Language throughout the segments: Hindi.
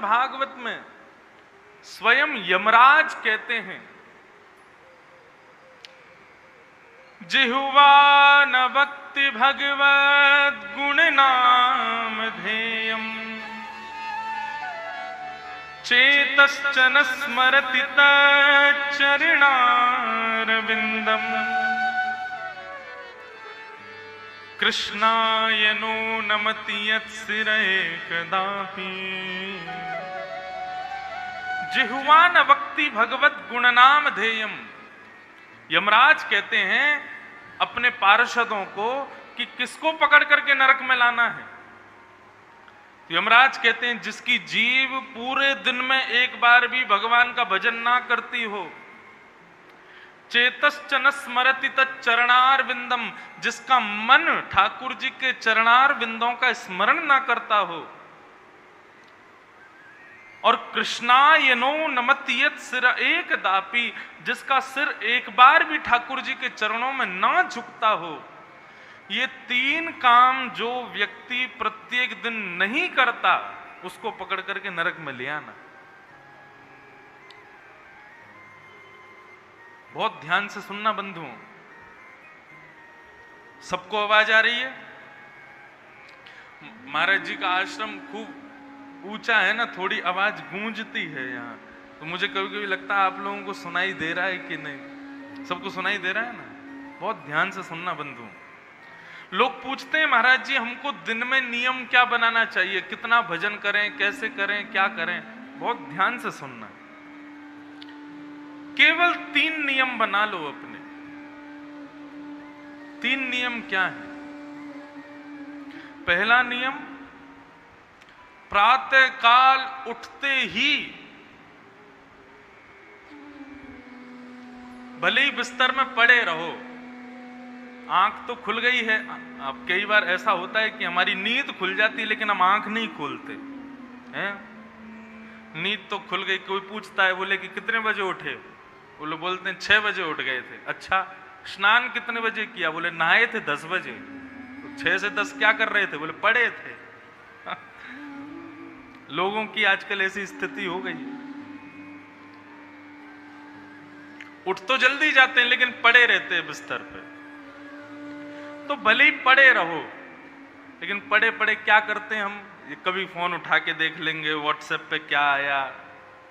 भागवत में स्वयं यमराज कहते हैं, जिह्वा न वक्ति भगवत गुण नाम धेयम् चेतश्चन स्मरति तच्चरणारविन्दम् कृष्णाय नो नमति यत्सिरे कदापि। जिह्वा न वक्ति भगवत गुणनाम धेयम्। यमराज कहते हैं अपने पार्षदों को कि किसको पकड़ करके नरक में लाना है। तो यमराज कहते हैं जिसकी जीव पूरे दिन में एक बार भी भगवान का भजन ना करती हो, चेतश्चन स्मरति तच्चरणार विंदम, जिसका मन ठाकुर जी के चरणार विंदों का स्मरण ना करता हो, और कृष्णायनो नमतियत सिर एक दापी, जिसका सिर एक बार भी ठाकुर जी के चरणों में ना झुकता हो। ये तीन काम जो व्यक्ति प्रत्येक दिन नहीं करता उसको पकड़ करके नरक में ले आना। बहुत ध्यान से सुनना बंधुओं, सबको आवाज आ रही है? महाराज जी का आश्रम खूब ऊंचा है ना, थोड़ी आवाज गूंजती है यहाँ, तो मुझे कभी कभी लगता है आप लोगों को सुनाई दे रहा है कि नहीं। सबको सुनाई दे रहा है ना? बहुत ध्यान से सुनना बंधु। लोग पूछते हैं महाराज जी हमको दिन में नियम क्या बनाना चाहिए, कितना भजन करें, कैसे करें, क्या करें। बहुत ध्यान से सुनना। केवल 3 नियम बना लो अपने। 3 नियम क्या है? पहला नियम, प्रातः काल उठते ही भले ही बिस्तर में पड़े रहो, आंख तो खुल गई है। अब कई बार ऐसा होता है कि हमारी नींद खुल जाती है लेकिन हम आंख नहीं खोलते हैं। नींद तो खुल गई, कोई पूछता है बोले कि कितने बजे उठे, बोले बोलते हैं 6 बजे उठ गए थे। अच्छा, स्नान कितने बजे किया, बोले नहाए थे 10 बजे। तो 6 से 10 क्या कर रहे थे, बोले पड़े थे। लोगों की आजकल ऐसी स्थिति हो गई, उठ तो जल्दी जाते हैं लेकिन पड़े रहते हैं बिस्तर पे। तो भले ही पड़े रहो, लेकिन पड़े पड़े क्या करते हैं हम, कभी फोन उठा के देख लेंगे व्हाट्सएप पे क्या आया,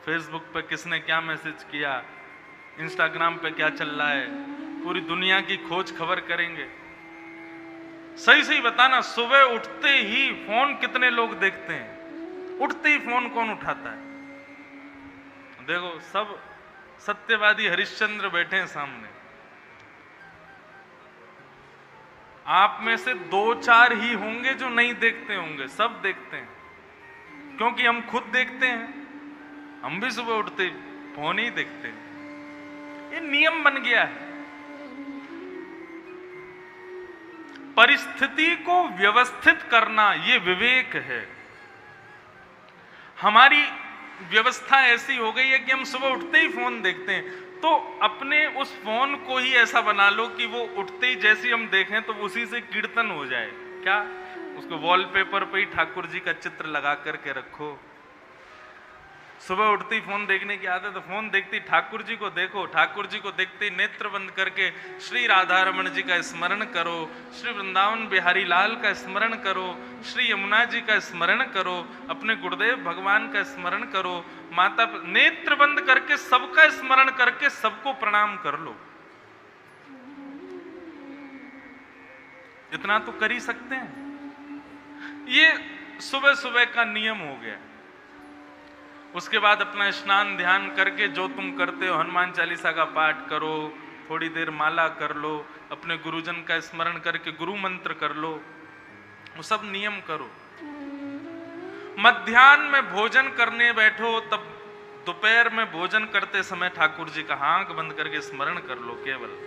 फेसबुक पे किसने क्या मैसेज किया, इंस्टाग्राम पे क्या चल रहा है, पूरी दुनिया की खोज खबर करेंगे। सही सही बताना, सुबह उठते ही फोन कितने लोग देखते हैं? उठते ही फोन कौन उठाता है? देखो सब सत्यवादी हरिश्चंद्र बैठे हैं सामने। आप में से 2-4 ही होंगे जो नहीं देखते होंगे, सब देखते हैं, क्योंकि हम खुद देखते हैं। हम भी सुबह उठते फोन ही देखते हैं। ये नियम बन गया है। परिस्थिति को व्यवस्थित करना ये विवेक है। हमारी व्यवस्था ऐसी हो गई है कि हम सुबह उठते ही फोन देखते हैं, तो अपने उस फोन को ही ऐसा बना लो कि वो उठते ही जैसे हम देखें तो उसी से कीर्तन हो जाए। क्या? उसको वॉलपेपर पे ही ठाकुर जी का चित्र लगा करके रखो। सुबह उठते ही फोन देखने की आदत है, फोन देखते ही ठाकुर जी को देखो, ठाकुर जी को देखते ही नेत्र बंद करके श्री राधा रमण जी का स्मरण करो, श्री वृंदावन बिहारी लाल का स्मरण करो, श्री यमुना जी का स्मरण करो, अपने गुरुदेव भगवान का स्मरण करो, माता नेत्र बंद करके सबका स्मरण करके सबको प्रणाम कर लो। इतना तो कर ही सकते हैं। ये सुबह सुबह का नियम हो गया। उसके बाद अपना स्नान ध्यान करके जो तुम करते हो, हनुमान चालीसा का पाठ करो, थोड़ी देर माला कर लो, अपने गुरुजन का स्मरण करके गुरु मंत्र कर लो, वो सब नियम करो। मध्याह्न में भोजन करने बैठो, तब दोपहर में भोजन करते समय ठाकुर जी का आंख बंद करके स्मरण कर लो केवल।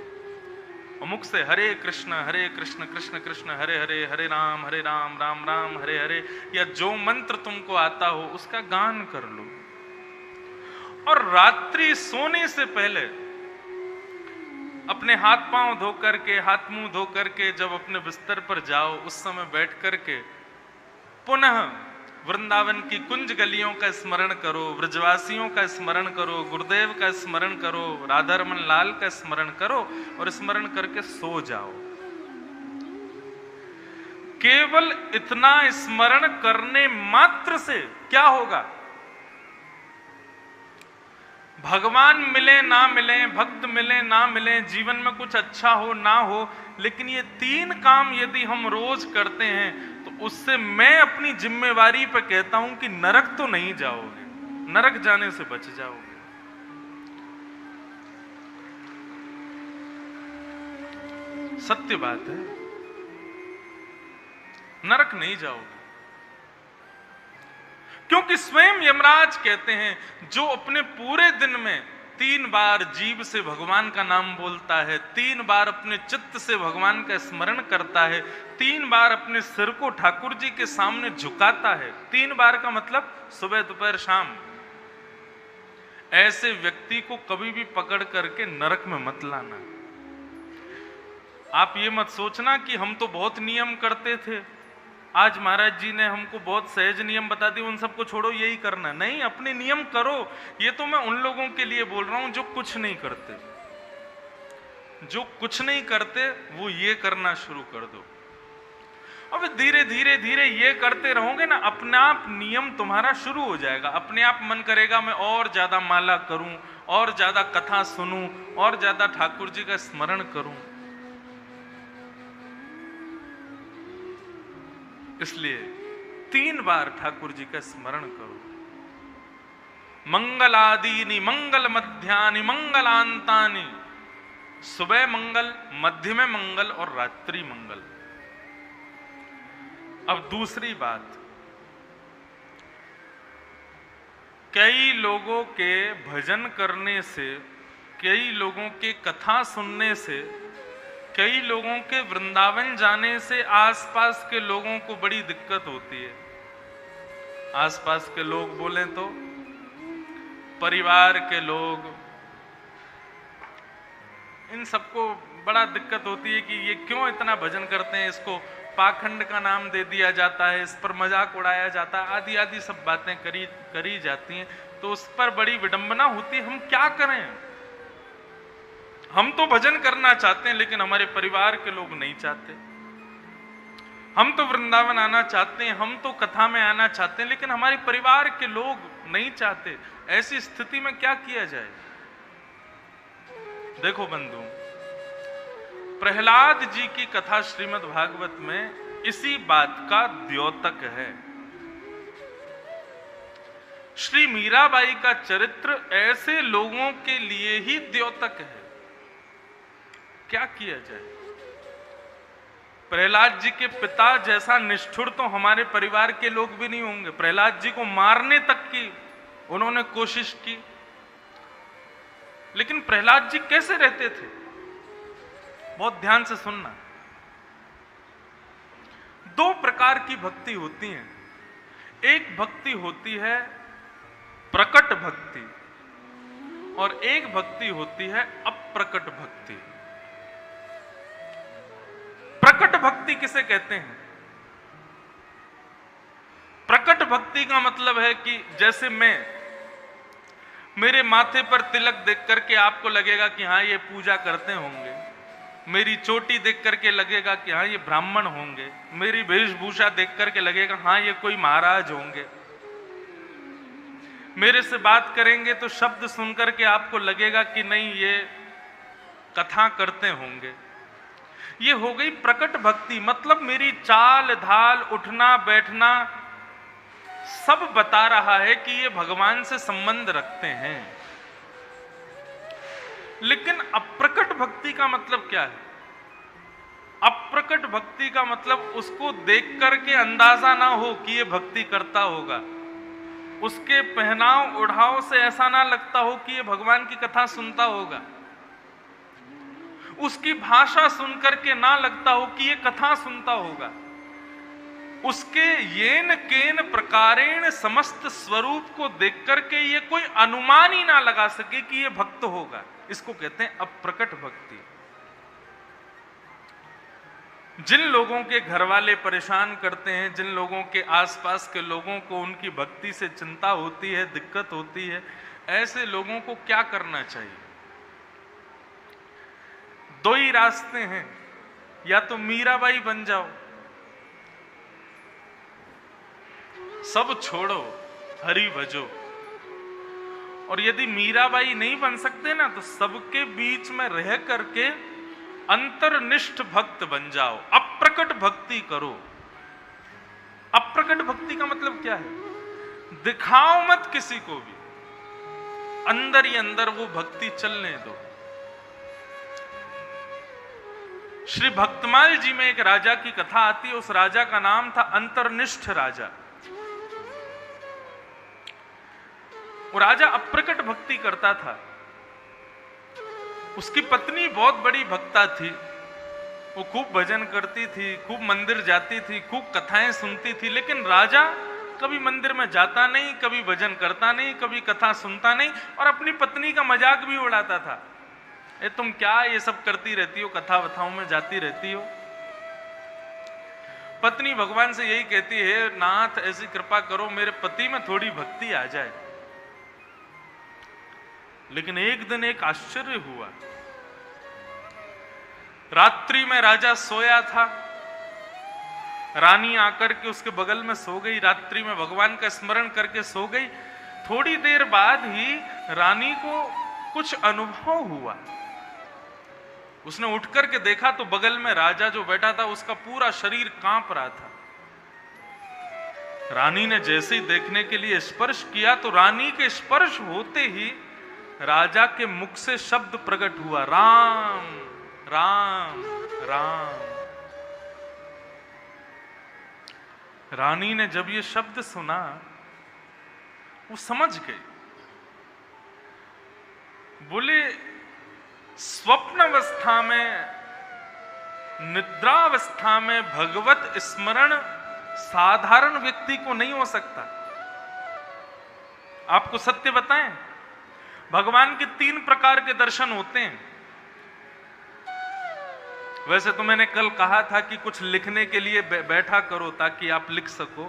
और मुख से हरे कृष्ण कृष्ण कृष्ण हरे हरे, हरे राम राम राम हरे हरे, या जो मंत्र तुमको आता हो उसका गान कर लो। और रात्रि सोने से पहले अपने हाथ पांव धो करके, हाथ मुंह धो करके जब अपने बिस्तर पर जाओ, उस समय बैठ करके पुनः वृंदावन की कुंज गलियों का स्मरण करो, ब्रजवासियों का स्मरण करो, गुरुदेव का स्मरण करो, राधा रमन लाल का स्मरण करो और स्मरण करके सो जाओ। केवल इतना स्मरण करने मात्र से क्या होगा? भगवान मिले ना मिले, भक्त मिले ना मिले, जीवन में कुछ अच्छा हो ना हो, लेकिन ये 3 काम यदि हम रोज करते हैं तो उससे मैं अपनी जिम्मेवारी पे कहता हूं कि नरक तो नहीं जाओगे, नरक जाने से बच जाओगे। सत्य बात है, नरक नहीं जाओगे। क्योंकि स्वयं यमराज कहते हैं जो अपने पूरे दिन में 3 बार जीभ से भगवान का नाम बोलता है, 3 बार अपने चित्त से भगवान का स्मरण करता है, 3 बार अपने सिर को ठाकुर जी के सामने झुकाता है, 3 बार का मतलब सुबह दोपहर शाम, ऐसे व्यक्ति को कभी भी पकड़ करके नरक में मत लाना। आप ये मत सोचना कि हम तो बहुत नियम करते थे, आज महाराज जी ने हमको बहुत सहज नियम बता दिए, उन सबको छोड़ो यही करना। नहीं, अपने नियम करो। ये तो मैं उन लोगों के लिए बोल रहा हूं जो कुछ नहीं करते। जो कुछ नहीं करते वो ये करना शुरू कर दो। अब धीरे धीरे धीरे ये करते रहोगे ना, अपने आप नियम तुम्हारा शुरू हो जाएगा। अपने आप मन करेगा मैं और ज्यादा माला करूं, और ज्यादा कथा सुनूं, और ज्यादा ठाकुर जी का स्मरण करूं। इसलिए 3 बार ठाकुर जी का स्मरण करो। मंगलादीनि मंगल मध्यानि मंगलांतानि, सुबह मंगल, मध्य में मंगल और रात्रि मंगल। अब दूसरी बात, कई लोगों के भजन करने से, कई लोगों के कथा सुनने से, कई लोगों के वृंदावन जाने से आसपास के लोगों को बड़ी दिक्कत होती है। आसपास के लोग बोले तो परिवार के लोग, इन सबको बड़ा दिक्कत होती है कि ये क्यों इतना भजन करते हैं, इसको पाखंड का नाम दे दिया जाता है, इस पर मजाक उड़ाया जाता है, आदि आदि सब बातें करी जाती हैं। तो उस पर बड़ी विडंबना होती है। हम क्या करें? हम तो भजन करना चाहते हैं लेकिन हमारे परिवार के लोग नहीं चाहते। हम तो वृंदावन आना चाहते हैं, हम तो कथा में आना चाहते हैं, लेकिन हमारे परिवार के लोग नहीं चाहते। ऐसी स्थिति में क्या किया जाए? देखो बंधु, प्रहलाद जी की कथा श्रीमद् भागवत में इसी बात का द्योतक है। श्री मीराबाई का चरित्र ऐसे लोगों के लिए ही द्योतक है। क्या किया जाए? प्रहलाद जी के पिता जैसा निष्ठुर तो हमारे परिवार के लोग भी नहीं होंगे। प्रहलाद जी को मारने तक की उन्होंने कोशिश की, लेकिन प्रहलाद जी कैसे रहते थे? बहुत ध्यान से सुनना। 2 प्रकार की भक्ति होती है। एक भक्ति होती है प्रकट भक्ति और एक भक्ति होती है अप्रकट भक्ति। प्रकट भक्ति किसे कहते हैं? प्रकट भक्ति का मतलब है कि जैसे मेरे माथे पर तिलक देख करके आपको लगेगा कि हाँ ये पूजा करते होंगे, मेरी चोटी देख करके लगेगा कि हाँ ये ब्राह्मण होंगे, मेरी वेशभूषा देख करके लगेगा हाँ ये कोई महाराज होंगे, मेरे से बात करेंगे तो शब्द सुनकर के आपको लगेगा कि नहीं ये कथा करते होंगे। ये हो गई प्रकट भक्ति। मतलब मेरी चाल ढाल, उठना बैठना सब बता रहा है कि ये भगवान से संबंध रखते हैं। लेकिन अप्रकट भक्ति का मतलब क्या है? अप्रकट भक्ति का मतलब उसको देख करके अंदाजा ना हो कि ये भक्ति करता होगा, उसके पहनाव ओढ़ाव से ऐसा ना लगता हो कि ये भगवान की कथा सुनता होगा, उसकी भाषा सुनकर के ना लगता हो कि ये कथा सुनता होगा, उसके येन केन प्रकारेण समस्त स्वरूप को देख करके ये कोई अनुमान ही ना लगा सके कि ये भक्त होगा। इसको कहते हैं अप्रकट भक्ति। जिन लोगों के घर वाले परेशान करते हैं, जिन लोगों के आसपास के लोगों को उनकी भक्ति से चिंता होती है, दिक्कत होती है, ऐसे लोगों को क्या करना चाहिए? दो ही रास्ते हैं, या तो मीराबाई बन जाओ, सब छोड़ो, हरि भजो, और यदि मीराबाई नहीं बन सकते ना, तो सबके बीच में रह करके अंतर्निष्ठ भक्त बन जाओ, अप्रकट भक्ति करो। अप्रकट भक्ति का मतलब क्या है? दिखाओ मत किसी को भी, अंदर ही अंदर वो भक्ति चलने दो। श्री भक्तमाल जी में एक राजा की कथा आती है, उस राजा का नाम था अंतर्निष्ठ राजा। वो राजा अप्रकट भक्ति करता था। उसकी पत्नी बहुत बड़ी भक्ता थी, वो खूब भजन करती थी, खूब मंदिर जाती थी, खूब कथाएं सुनती थी, लेकिन राजा कभी मंदिर में जाता नहीं, कभी भजन करता नहीं, कभी कथा सुनता नहीं, और अपनी पत्नी का मजाक भी उड़ाता था। ए तुम क्या ये सब करती रहती हो, कथा वथाओं में जाती रहती हो? पत्नी भगवान से यही कहती है, नाथ ऐसी कृपा करो मेरे पति में थोड़ी भक्ति आ जाए। लेकिन एक दिन एक आश्चर्य हुआ। रात्रि में राजा सोया था, रानी आकर के उसके बगल में सो गई, रात्रि में भगवान का स्मरण करके सो गई। थोड़ी देर बाद ही रानी को कुछ अनुभव हुआ। उसने उठ करके देखा तो बगल में राजा जो बैठा था, उसका पूरा शरीर कांप रहा था। रानी ने जैसे ही देखने के लिए स्पर्श किया, तो रानी के स्पर्श होते ही राजा के मुख से शब्द प्रकट हुआ, राम राम राम। रानी ने जब ये शब्द सुना, वो समझ गई। बोले, स्वप्नावस्था में, निद्रावस्था में भगवत स्मरण साधारण व्यक्ति को नहीं हो सकता। आपको सत्य बताएं, भगवान के 3 प्रकार के दर्शन होते हैं। वैसे तो मैंने कल कहा था कि कुछ लिखने के लिए बैठा करो ताकि आप लिख सको।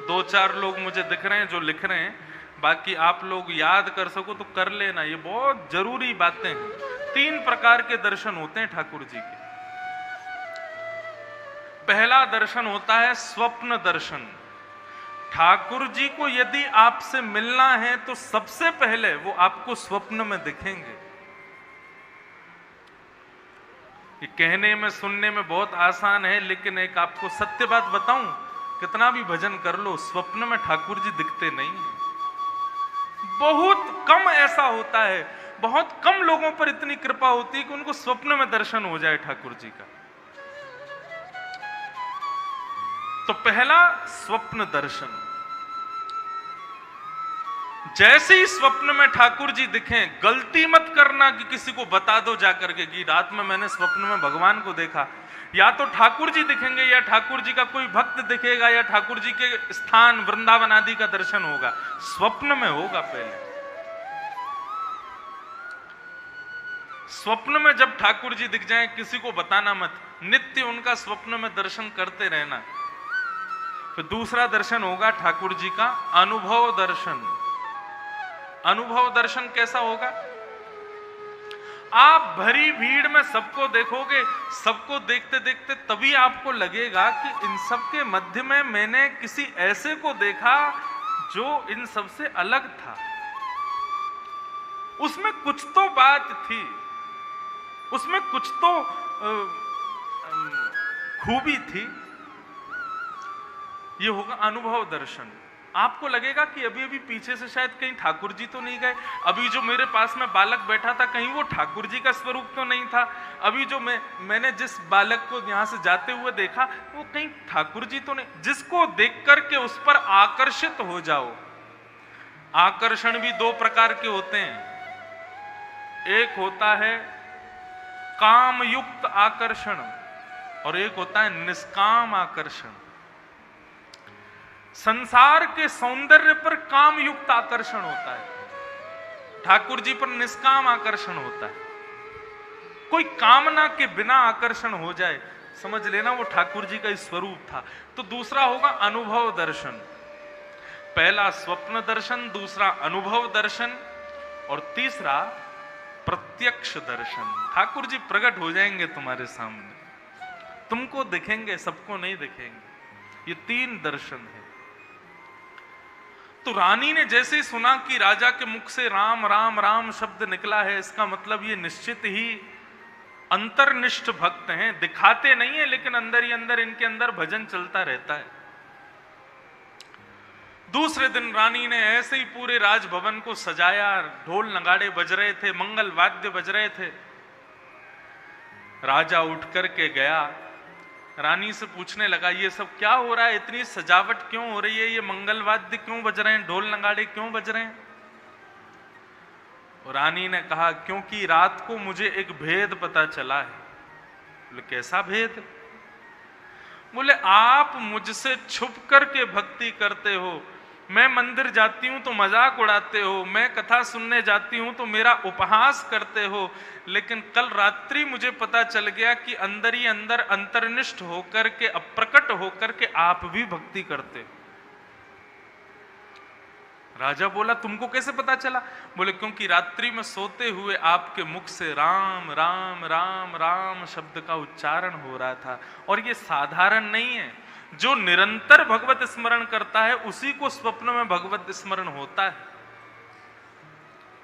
2-4 लोग मुझे दिख रहे हैं जो लिख रहे हैं, बाकी आप लोग याद कर सको तो कर लेना, ये बहुत जरूरी बातें हैं। 3 प्रकार के दर्शन होते हैं ठाकुर जी के। पहला दर्शन होता है स्वप्न दर्शन। ठाकुर जी को यदि आपसे मिलना है तो सबसे पहले वो आपको स्वप्न में दिखेंगे। ये कहने में सुनने में बहुत आसान है, लेकिन एक आपको सत्य बात बताऊं, कितना भी भजन कर लो, स्वप्न में ठाकुर जी दिखते नहीं है। बहुत कम ऐसा होता है, बहुत कम लोगों पर इतनी कृपा होती है कि उनको स्वप्न में दर्शन हो जाए ठाकुर जी का। तो पहला स्वप्न दर्शन। जैसे ही स्वप्न में ठाकुर जी दिखें, गलती मत करना कि किसी को बता दो जाकर के कि रात में मैंने स्वप्न में भगवान को देखा। या तो ठाकुर जी दिखेंगे, या ठाकुर जी का कोई भक्त दिखेगा, या ठाकुर जी के स्थान वृंदावन आदि का दर्शन होगा। स्वप्न में होगा पहले। स्वप्न में जब ठाकुर जी दिख जाएं, किसी को बताना मत, नित्य उनका स्वप्न में दर्शन करते रहना। फिर दूसरा दर्शन होगा ठाकुर जी का अनुभव दर्शन। अनुभव दर्शन कैसा होगा? आप भरी भीड़ में सबको देखोगे, सबको देखते देखते तभी आपको लगेगा कि इन सब के मध्य में मैंने किसी ऐसे को देखा जो इन सब से अलग था। उसमें कुछ तो बात थी, उसमें कुछ तो खूबी थी। ये होगा अनुभव दर्शन। आपको लगेगा कि अभी अभी पीछे से शायद कहीं ठाकुर जी तो नहीं गए, अभी जो मेरे पास में बालक बैठा था कहीं वो ठाकुर जी का स्वरूप तो नहीं था, अभी जो मैंने जिस बालक को यहां से जाते हुए देखा वो कहीं ठाकुर जी तो नहीं। जिसको देख करके उस पर आकर्षित हो जाओ। आकर्षण भी 2 प्रकार के होते हैं। एक होता है काम युक्त आकर्षण और एक होता है निष्काम आकर्षण। संसार के सौंदर्य पर काम युक्त आकर्षण होता है, ठाकुर जी पर निष्काम आकर्षण होता है। कोई कामना के बिना आकर्षण हो जाए, समझ लेना वो ठाकुर जी का स्वरूप था। तो दूसरा होगा अनुभव दर्शन। पहला स्वप्न दर्शन, दूसरा अनुभव दर्शन, और तीसरा प्रत्यक्ष दर्शन। ठाकुर जी प्रकट हो जाएंगे तुम्हारे सामने, तुमको दिखेंगे, सबको नहीं दिखेंगे। ये 3 दर्शन है। तो रानी ने जैसे ही सुना कि राजा के मुख से राम राम राम शब्द निकला है, इसका मतलब ये निश्चित ही अंतर्निष्ठ भक्त हैं। दिखाते नहीं है, लेकिन अंदर ही अंदर इनके अंदर भजन चलता रहता है। दूसरे दिन रानी ने ऐसे ही पूरे राजभवन को सजाया, ढोल नगाड़े बज रहे थे, मंगल वाद्य बज रहे थे। राजा उठ करके गया, रानी से पूछने लगा ये सब क्या हो रहा है, इतनी सजावट क्यों हो रही है, ये मंगल वाद्य क्यों बज रहे हैं, ढोल नगाड़े क्यों बज रहे हैं? रानी ने कहा क्योंकि रात को मुझे एक भेद पता चला है। बोले कैसा भेद? बोले आप मुझसे छुप करके भक्ति करते हो, मैं मंदिर जाती हूं तो मजाक उड़ाते हो, मैं कथा सुनने जाती हूं तो मेरा उपहास करते हो, लेकिन कल रात्रि मुझे पता चल गया कि अंदर ही अंदर अंतर्निष्ठ होकर के, अप्रकट होकर के आप भी भक्ति करते हो। राजा बोला तुमको कैसे पता चला? बोले क्योंकि रात्रि में सोते हुए आपके मुख से राम राम राम राम शब्द का उच्चारण हो रहा था। और ये साधारण नहीं है, जो निरंतर भगवत स्मरण करता है उसी को स्वप्न में भगवत स्मरण होता है।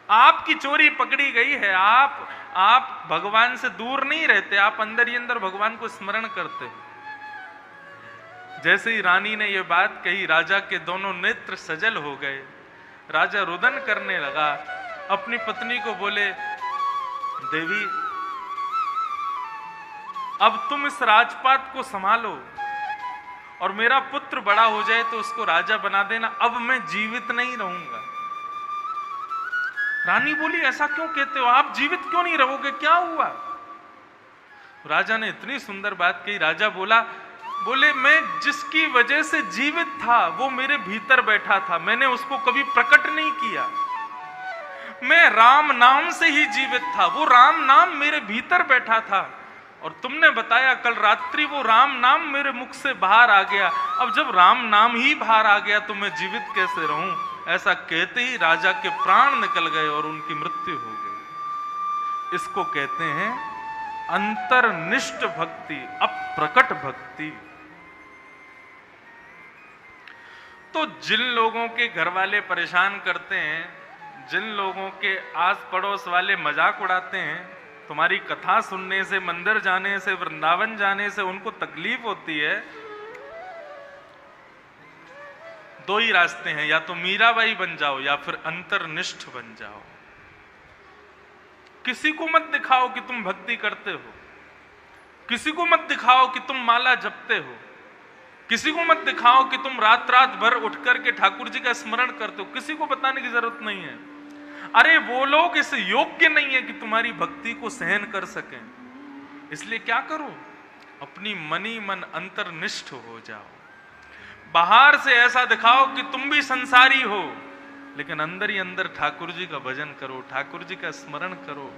आपकी चोरी पकड़ी गई है, आप भगवान से दूर नहीं रहते, आप अंदर ही अंदर भगवान को स्मरण करते हो। जैसे ही रानी ने यह बात कही, राजा के दोनों नेत्र सजल हो गए। राजा रुदन करने लगा, अपनी पत्नी को बोले देवी अब तुम इस राजपाट को संभालो और मेरा पुत्र बड़ा हो जाए तो उसको राजा बना देना, अब मैं जीवित नहीं रहूंगा। रानी बोली ऐसा क्यों कहते हो, आप जीवित क्यों नहीं रहोगे, क्या हुआ? राजा ने इतनी सुंदर बात कही। राजा बोले मैं जिसकी वजह से जीवित था वो मेरे भीतर बैठा था, मैंने उसको कभी प्रकट नहीं किया। मैं राम नाम से ही जीवित था, वो राम नाम मेरे भीतर बैठा था। और तुमने बताया कल रात्रि वो राम नाम मेरे मुख से बाहर आ गया, अब जब राम नाम ही बाहर आ गया तो मैं जीवित कैसे रहूं? ऐसा कहते ही राजा के प्राण निकल गए और उनकी मृत्यु हो गई। इसको कहते हैं अंतर्निष्ठ भक्ति, अप्रकट भक्ति। तो जिन लोगों के घर वाले परेशान करते हैं, जिन लोगों के आस पड़ोस वाले मजाक उड़ाते हैं, तुम्हारी कथा सुनने से, मंदिर जाने से, वृंदावन जाने से उनको तकलीफ होती है, दो ही रास्ते हैं, या तो मीराबाई बन जाओ या फिर अंतर्निष्ठ बन जाओ। किसी को मत दिखाओ कि तुम भक्ति करते हो, किसी को मत दिखाओ कि तुम माला जपते हो, किसी को मत दिखाओ कि तुम रात रात भर उठ करके ठाकुर जी का स्मरण करते हो, किसी को बताने की जरूरत नहीं है। अरे वो लोग इस योग्य नहीं है कि तुम्हारी भक्ति को सहन कर सकें। इसलिए क्या करो, अपनी मनी मन अंतर्निष्ठ हो जाओ। बाहर से ऐसा दिखाओ कि तुम भी संसारी हो, लेकिन अंदर ही अंदर ठाकुर जी का भजन करो, ठाकुर जी का स्मरण करो।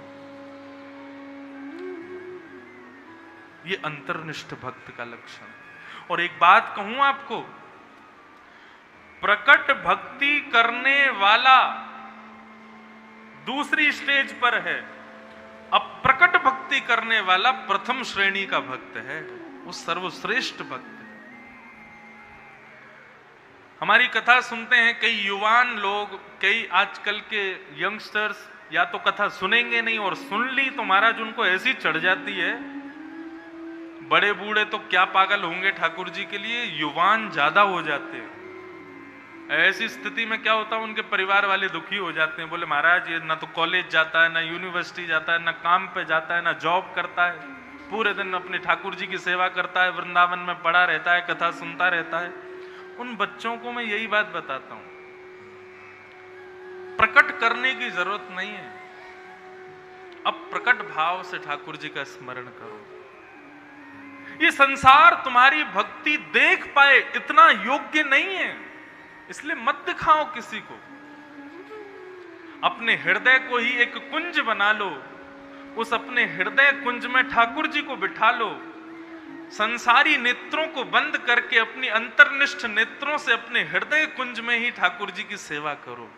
ये अंतर्निष्ठ भक्त का लक्षण। और एक बात कहूं आपको, प्रकट भक्ति करने वाला दूसरी स्टेज पर है, अप्रकट भक्ति करने वाला प्रथम श्रेणी का भक्त है, वो सर्वश्रेष्ठ भक्त है। हमारी कथा सुनते हैं कई युवान लोग, कई आजकल के यंगस्टर्स या तो कथा सुनेंगे नहीं, और सुन ली तो महाराज उनको ऐसी चढ़ जाती है। बड़े बूढ़े तो क्या पागल होंगे ठाकुर जी के लिए, युवान ज्यादा हो जाते हैं। ऐसी स्थिति में क्या होता है, उनके परिवार वाले दुखी हो जाते हैं, बोले महाराज ये ना तो कॉलेज जाता है, ना यूनिवर्सिटी जाता है, ना काम पे जाता है, ना जॉब करता है, पूरे दिन अपने ठाकुर जी की सेवा करता है, वृंदावन में पड़ा रहता है, कथा सुनता रहता है। उन बच्चों को मैं यही बात बताता हूं, प्रकट करने की जरूरत नहीं है, अब प्रकट भाव से ठाकुर जी का स्मरण करो। ये संसार तुम्हारी भक्ति देख पाए इतना योग्य नहीं है, इसलिए मत दिखाओ किसी को। अपने हृदय को ही एक कुंज बना लो, उस अपने हृदय कुंज में ठाकुर जी को बिठा लो। संसारी नेत्रों को बंद करके अपनी अंतर्निष्ठ नेत्रों से अपने हृदय कुंज में ही ठाकुर जी की सेवा करो।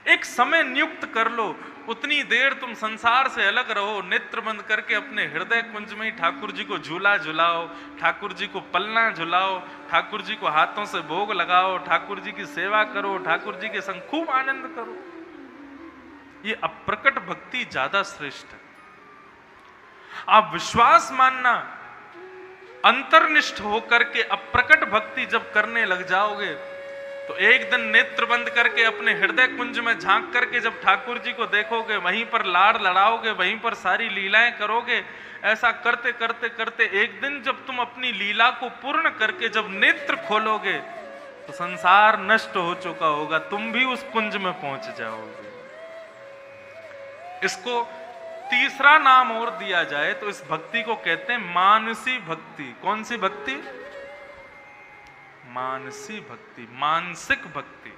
एक समय नियुक्त कर लो, उतनी देर तुम संसार से अलग रहो, नेत्र बंद करके अपने हृदय कुंज में ही ठाकुर जी को झूला झुलाओ, ठाकुर जी को पलना झुलाओ, ठाकुर जी को हाथों से भोग लगाओ, ठाकुर जी की सेवा करो, ठाकुर जी के संग खूब आनंद करो। ये अप्रकट भक्ति ज्यादा श्रेष्ठ है। आप विश्वास मानना, अंतर्निष्ठ होकर के अप्रकट भक्ति जब करने लग जाओगे तो एक दिन नेत्र बंद करके अपने हृदय कुंज में झांक करके जब ठाकुर जी को देखोगे, वहीं पर लाड़ लड़ाओगे, वहीं पर सारी लीलाएं करोगे। ऐसा करते करते करते एक दिन जब तुम अपनी लीला को पूर्ण करके जब नेत्र खोलोगे तो संसार नष्ट हो चुका होगा, तुम भी उस कुंज में पहुंच जाओगे। इसको तीसरा नाम और दिया जाए तो इस भक्ति को कहते हैं मानसी भक्ति। कौन सी भक्ति? मानसी भक्ति, मानसिक भक्ति।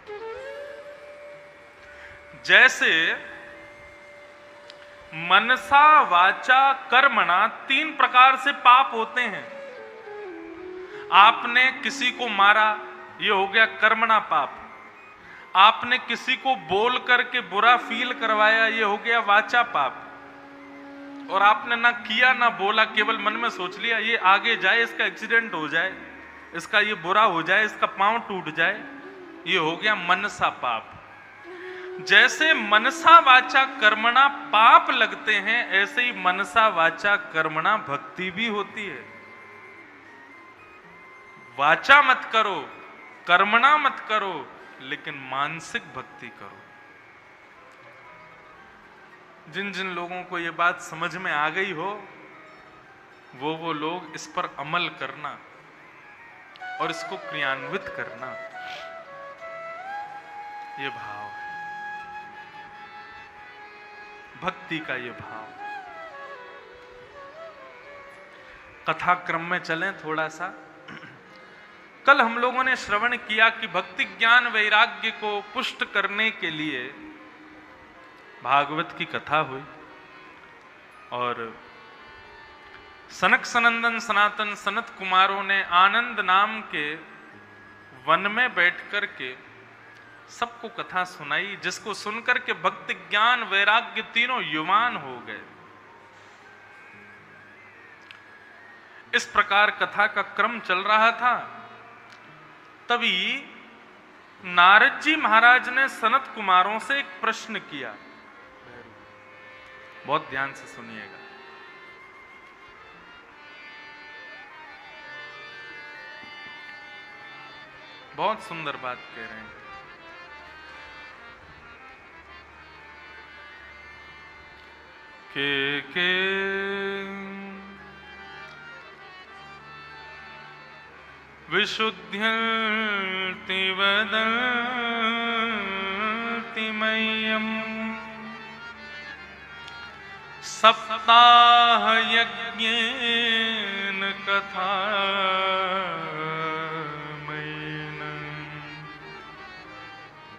जैसे मनसा वाचा कर्मणा 3 प्रकार से पाप होते हैं। आपने किसी को मारा, ये हो गया कर्मणा पाप। आपने किसी को बोल करके बुरा फील करवाया, ये हो गया वाचा पाप। और आपने ना किया ना बोला, केवल मन में सोच लिया ये आगे जाए, इसका एक्सीडेंट हो जाए, इसका ये बुरा हो जाए, इसका पांव टूट जाए, ये हो गया मनसा पाप। जैसे मनसा वाचा कर्मणा पाप लगते हैं, ऐसे ही मनसा वाचा कर्मणा भक्ति भी होती है। वाचा मत करो, कर्मणा मत करो, लेकिन मानसिक भक्ति करो। जिन जिन लोगों को ये बात समझ में आ गई हो, वो लोग इस पर अमल करना और इसको क्रियान्वित करना। ये भाव है भक्ति का, ये भाव। कथाक्रम में चलें थोड़ा सा। कल हम लोगों ने श्रवण किया कि भक्ति ज्ञान वैराग्य को पुष्ट करने के लिए भागवत की कथा हुई और सनक सनंदन सनातन सनत कुमारों ने आनंद नाम के वन में बैठ कर के सबको कथा सुनाई, जिसको सुनकर के भक्ति ज्ञान वैराग्य तीनों युवान हो गए। इस प्रकार कथा का क्रम चल रहा था। तभी नारद जी महाराज ने सनत कुमारों से एक प्रश्न किया। बहुत ध्यान से सुनिएगा। बहुत सुंदर बात कह रहे हैं। के विशुद्ध्यन्ति वदन्ति मह्यम् सप्ताह यज्ञेन कथा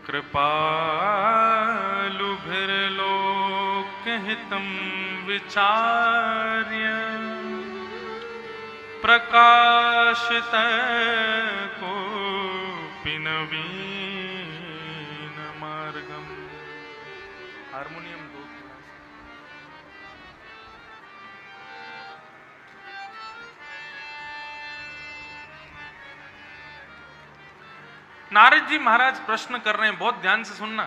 कृपालुभिर्लोकहितं विचार्य प्रकाशितः कोऽपि नवीन मार्गम्। हारमोनियम दो। नारद जी महाराज प्रश्न कर रहे हैं, बहुत ध्यान से सुनना।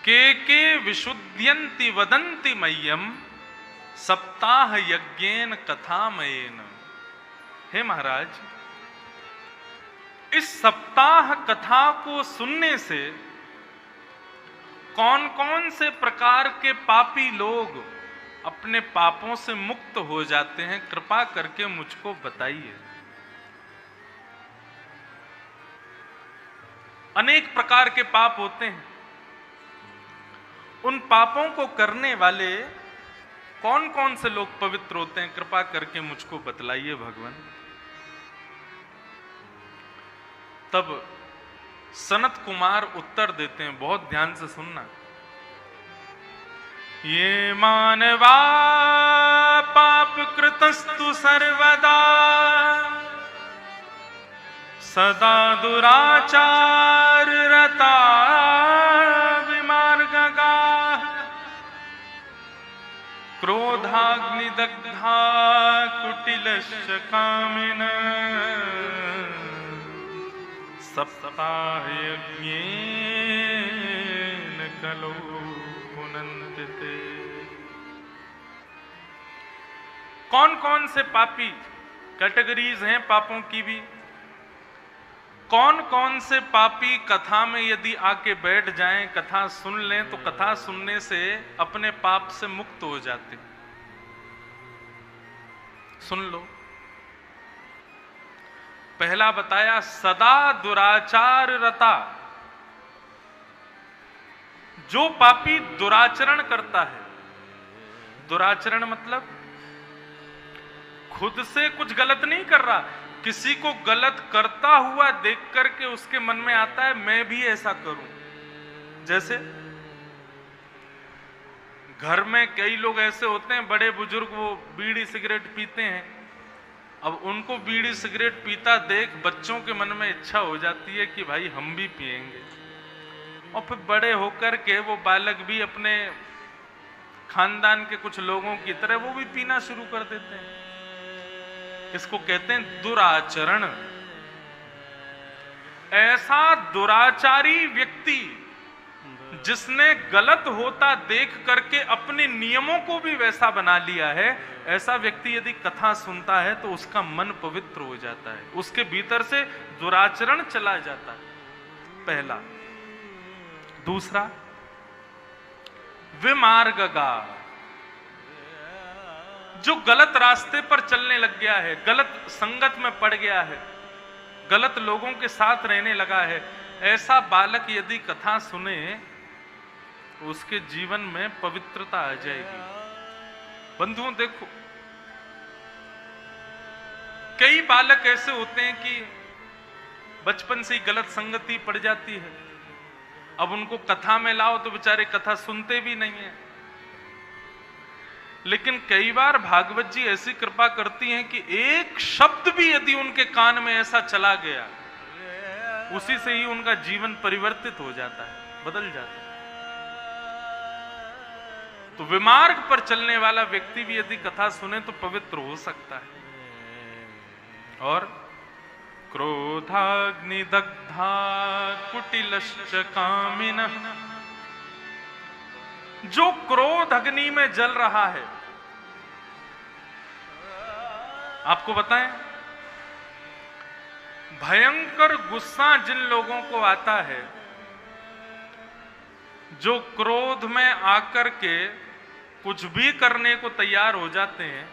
के विशुद्ध्यन्ति वदन्ति मह्यम सप्ताह यज्ञेन कथामयेन। हे महाराज, इस सप्ताह कथा को सुनने से कौन कौन से प्रकार के पापी लोग अपने पापों से मुक्त हो जाते हैं, कृपा करके मुझको बताइए। अनेक प्रकार के पाप होते हैं। उन पापों को करने वाले कौन कौन से लोग पवित्र होते हैं, कृपा करके मुझको बतलाइए भगवान। तब सनत कुमार उत्तर देते हैं, बहुत ध्यान से सुनना। ये मानवा पाप कृतस्तु सर्वदा सदा दुराचार रता विमार्गगा क्रोधाग्निदग्धा कुटिलश्च कामिन सप्ताहयज्ञेन कलो पुनन्ति ते। कौन कौन से पापी, कैटेगरीज हैं पापों की भी, कौन कौन से पापी कथा में यदि आके बैठ जाएं, कथा सुन लें तो कथा सुनने से अपने पाप से मुक्त हो जाते। सुन लो, पहला बताया सदा दुराचार रता। जो पापी दुराचरण करता है, दुराचरण मतलब खुद से कुछ गलत नहीं कर रहा, किसी को गलत करता हुआ देख करके उसके मन में आता है मैं भी ऐसा करूं। जैसे घर में कई लोग ऐसे होते हैं, बड़े बुजुर्ग, वो बीड़ी सिगरेट पीते हैं। अब उनको बीड़ी सिगरेट पीता देख बच्चों के मन में इच्छा हो जाती है कि भाई हम भी पिएंगे, और फिर बड़े होकर के वो बालक भी अपने खानदान के कुछ लोगों की तरह वो भी पीना शुरू कर देते हैं। इसको कहते हैं दुराचरण। ऐसा दुराचारी व्यक्ति जिसने गलत होता देख करके अपने नियमों को भी वैसा बना लिया है, ऐसा व्यक्ति यदि कथा सुनता है तो उसका मन पवित्र हो जाता है, उसके भीतर से दुराचरण चला जाता है, पहला। दूसरा, विमार्गगा। जो गलत रास्ते पर चलने लग गया है, गलत संगत में पड़ गया है, गलत लोगों के साथ रहने लगा है, ऐसा बालक यदि कथा सुने तो उसके जीवन में पवित्रता आ जाएगी। बंधुओं देखो, कई बालक ऐसे होते हैं कि बचपन से ही गलत संगति पड़ जाती है। अब उनको कथा में लाओ तो बेचारे कथा सुनते भी नहीं है। लेकिन कई बार भागवत जी ऐसी कृपा करती हैं कि एक शब्द भी यदि उनके कान में ऐसा चला गया, उसी से ही उनका जीवन परिवर्तित हो जाता है, बदल जाता है। तो विमार्ग पर चलने वाला व्यक्ति भी यदि कथा सुने तो पवित्र हो सकता है। और क्रोधाग्निदग्धा कुटिलश्च कामिनः। जो क्रोध अग्नि में जल रहा है, आपको बताएं, भयंकर गुस्सा जिन लोगों को आता है, जो क्रोध में आकर के कुछ भी करने को तैयार हो जाते हैं,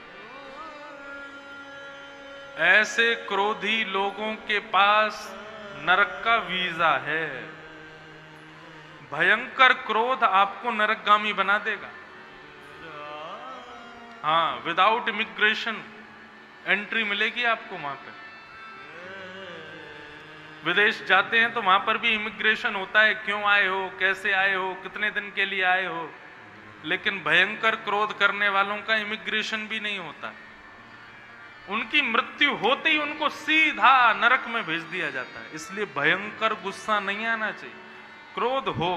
ऐसे क्रोधी लोगों के पास नरक का वीजा है। भयंकर क्रोध आपको नरकगामी बना देगा। हाँ, विदाउट इमिग्रेशन एंट्री मिलेगी आपको वहां पे। विदेश जाते हैं तो वहां पर भी इमिग्रेशन होता है, क्यों आए हो, कैसे आए हो, कितने दिन के लिए आए हो। लेकिन भयंकर क्रोध करने वालों का इमिग्रेशन भी नहीं होता। उनकी मृत्यु होते ही उनको सीधा नरक में भेज दिया जाता है। इसलिए भयंकर गुस्सा नहीं आना चाहिए। क्रोध हो,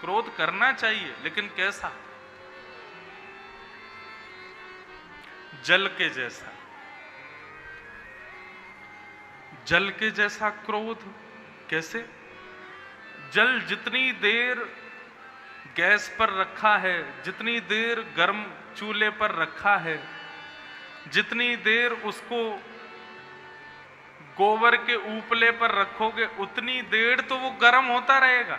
क्रोध करना चाहिए, लेकिन कैसा? जल के जैसा। जल के जैसा क्रोध कैसे? जल जितनी देर गैस पर रखा है, जितनी देर गर्म चूल्हे पर रखा है, जितनी देर उसको गोबर के ऊपले पर रखोगे, उतनी देर तो वो गर्म होता रहेगा।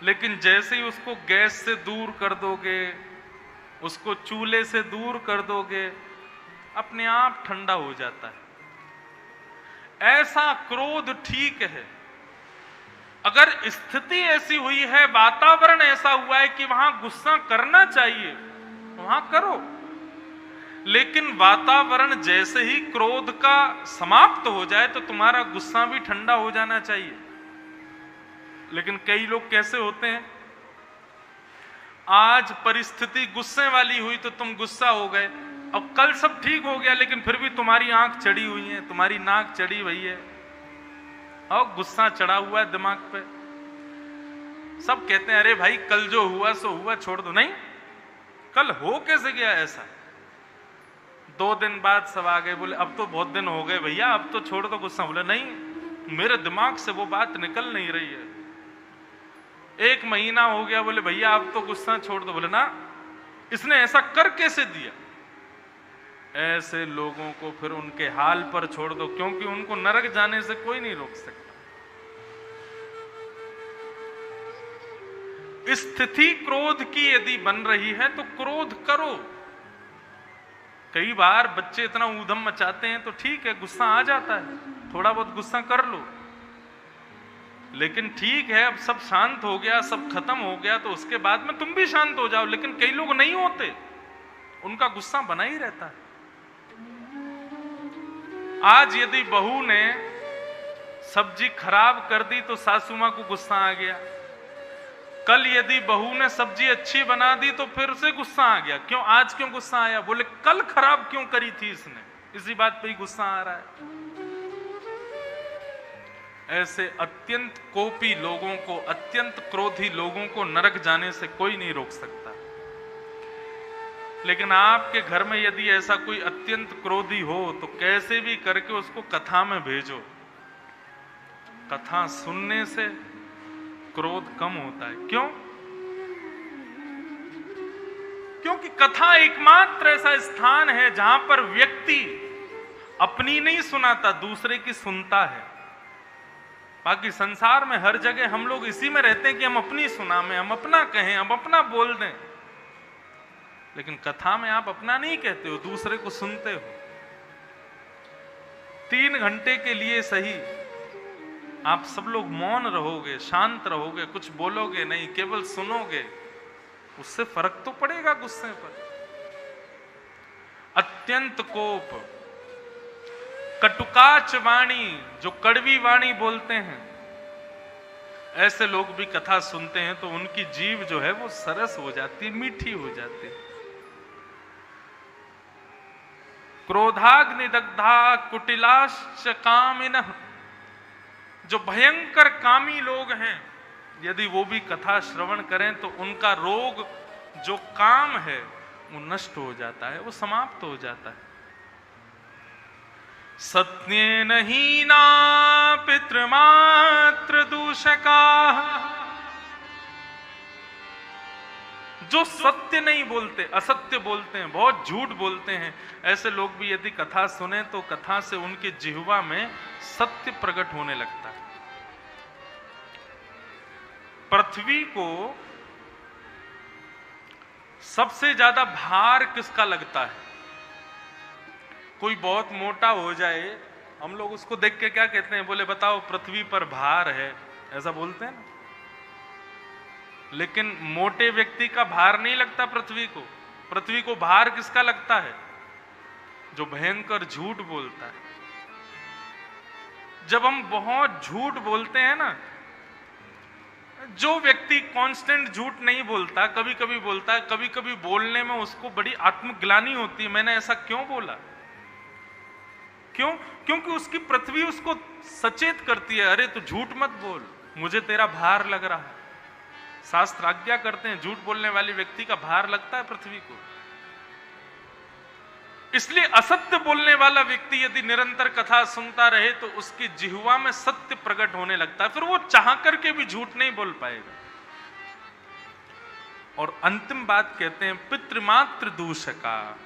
लेकिन जैसे ही उसको गैस से दूर कर दोगे, उसको चूल्हे से दूर कर दोगे, अपने आप ठंडा हो जाता है। ऐसा क्रोध ठीक है। अगर स्थिति ऐसी हुई है, वातावरण ऐसा हुआ है कि वहां गुस्सा करना चाहिए, वहां करो। लेकिन वातावरण जैसे ही क्रोध का समाप्त हो जाए तो तुम्हारा गुस्सा भी ठंडा हो जाना चाहिए। लेकिन कई लोग कैसे होते हैं, आज परिस्थिति गुस्से वाली हुई तो तुम गुस्सा हो गए, अब कल सब ठीक हो गया लेकिन फिर भी तुम्हारी आंख चढ़ी हुई है, तुम्हारी नाक चढ़ी हुई है और गुस्सा चढ़ा हुआ है दिमाग पे। सब कहते हैं अरे भाई कल जो हुआ सो हुआ, छोड़ दो। नहीं, कल हो कैसे गया ऐसा? 2 दिन बाद सब आ गए, बोले अब तो बहुत दिन हो गए भैया, अब तो छोड़ दो गुस्सा। बोले नहीं, मेरे दिमाग से वो बात निकल नहीं रही है। 1 महीना हो गया, बोले भैया अब तो गुस्सा छोड़ दो। बोले ना, इसने ऐसा कर कैसे दिया? ऐसे लोगों को फिर उनके हाल पर छोड़ दो, क्योंकि उनको नरक जाने से कोई नहीं रोक सकता। स्थिति क्रोध की यदि बन रही है तो क्रोध करो। कई बार बच्चे इतना ऊधम मचाते हैं तो ठीक है, गुस्सा आ जाता है, थोड़ा बहुत गुस्सा कर लो। लेकिन ठीक है, अब सब शांत हो गया, सब खत्म हो गया, तो उसके बाद में तुम भी शांत हो जाओ। लेकिन कई लोग नहीं होते, उनका गुस्सा बना ही रहता है। आज यदि बहू ने सब्जी खराब कर दी तो सासू मां को गुस्सा आ गया। कल यदि बहू ने सब्जी अच्छी बना दी तो फिर से गुस्सा आ गया। क्यों? आज क्यों गुस्सा आया? बोले कल खराब क्यों करी थी इसने, इसी बात पे ही गुस्सा आ रहा है। ऐसे अत्यंत कोपी लोगों को, अत्यंत क्रोधी लोगों को नरक जाने से कोई नहीं रोक सकता। लेकिन आपके घर में यदि ऐसा कोई अत्यंत क्रोधी हो तो कैसे भी करके उसको कथा में भेजो। कथा सुनने से क्रोध कम होता है। क्यों? क्योंकि कथा एकमात्र ऐसा स्थान है जहां पर व्यक्ति अपनी नहीं सुनाता, दूसरे की सुनता है। बाकी संसार में हर जगह हम लोग इसी में रहते हैं कि हम अपनी सुनामें, हम अपना कहें, हम अपना बोल दें। लेकिन कथा में आप अपना नहीं कहते हो, दूसरे को सुनते हो। 3 घंटे के लिए सही आप सब लोग मौन रहोगे, शांत रहोगे, कुछ बोलोगे नहीं, केवल सुनोगे, उससे फर्क तो पड़ेगा गुस्से पर। अत्यंत कोप, कटुकाच वाणी, जो कड़वी वाणी बोलते हैं, ऐसे लोग भी कथा सुनते हैं तो उनकी जीभ जो है वो सरस हो जाती है, मीठी हो जाती है। क्रोधाग्निदग्धा कुटिलाश्च कामिनः, जो भयंकर कामी लोग हैं, यदि वो भी कथा श्रवण करें तो उनका रोग, जो काम है, वो नष्ट हो जाता है, वो समाप्त हो जाता है। सत्येन हीना पितृमात्र दूषका, जो सत्य नहीं बोलते, असत्य बोलते हैं, बहुत झूठ बोलते हैं, ऐसे लोग भी यदि कथा सुने तो कथा से उनके जिह्वा में सत्य प्रकट होने लगता है। पृथ्वी को सबसे ज्यादा भार किसका लगता है? कोई बहुत मोटा हो जाए, हम लोग उसको देख के क्या कहते हैं? बोले बताओ पृथ्वी पर भार है, ऐसा बोलते हैं ना। लेकिन मोटे व्यक्ति का भार नहीं लगता पृथ्वी को। पृथ्वी को भार किसका लगता है? जो भयंकर झूठ बोलता है। जब हम बहुत झूठ बोलते हैं ना, जो व्यक्ति कांस्टेंट झूठ नहीं बोलता, कभी कभी बोलता है, कभी कभी बोलने में उसको बड़ी आत्मग्लानि होती है, मैंने ऐसा क्यों बोला। क्यों? क्योंकि उसकी पृथ्वी उसको सचेत करती है, अरे तू झूठ मत बोल, मुझे तेरा भार लग रहा है। शास्त्र आज्ञा करते हैं, झूठ बोलने वाले व्यक्ति का भार लगता है पृथ्वी को। इसलिए असत्य बोलने वाला व्यक्ति यदि निरंतर कथा सुनता रहे तो उसकी जिह्वा में सत्य प्रकट होने लगता है, फिर वो चाह करके भी झूठ नहीं बोल पाएगा। और अंतिम बात कहते हैं पितृमात्र दूषका,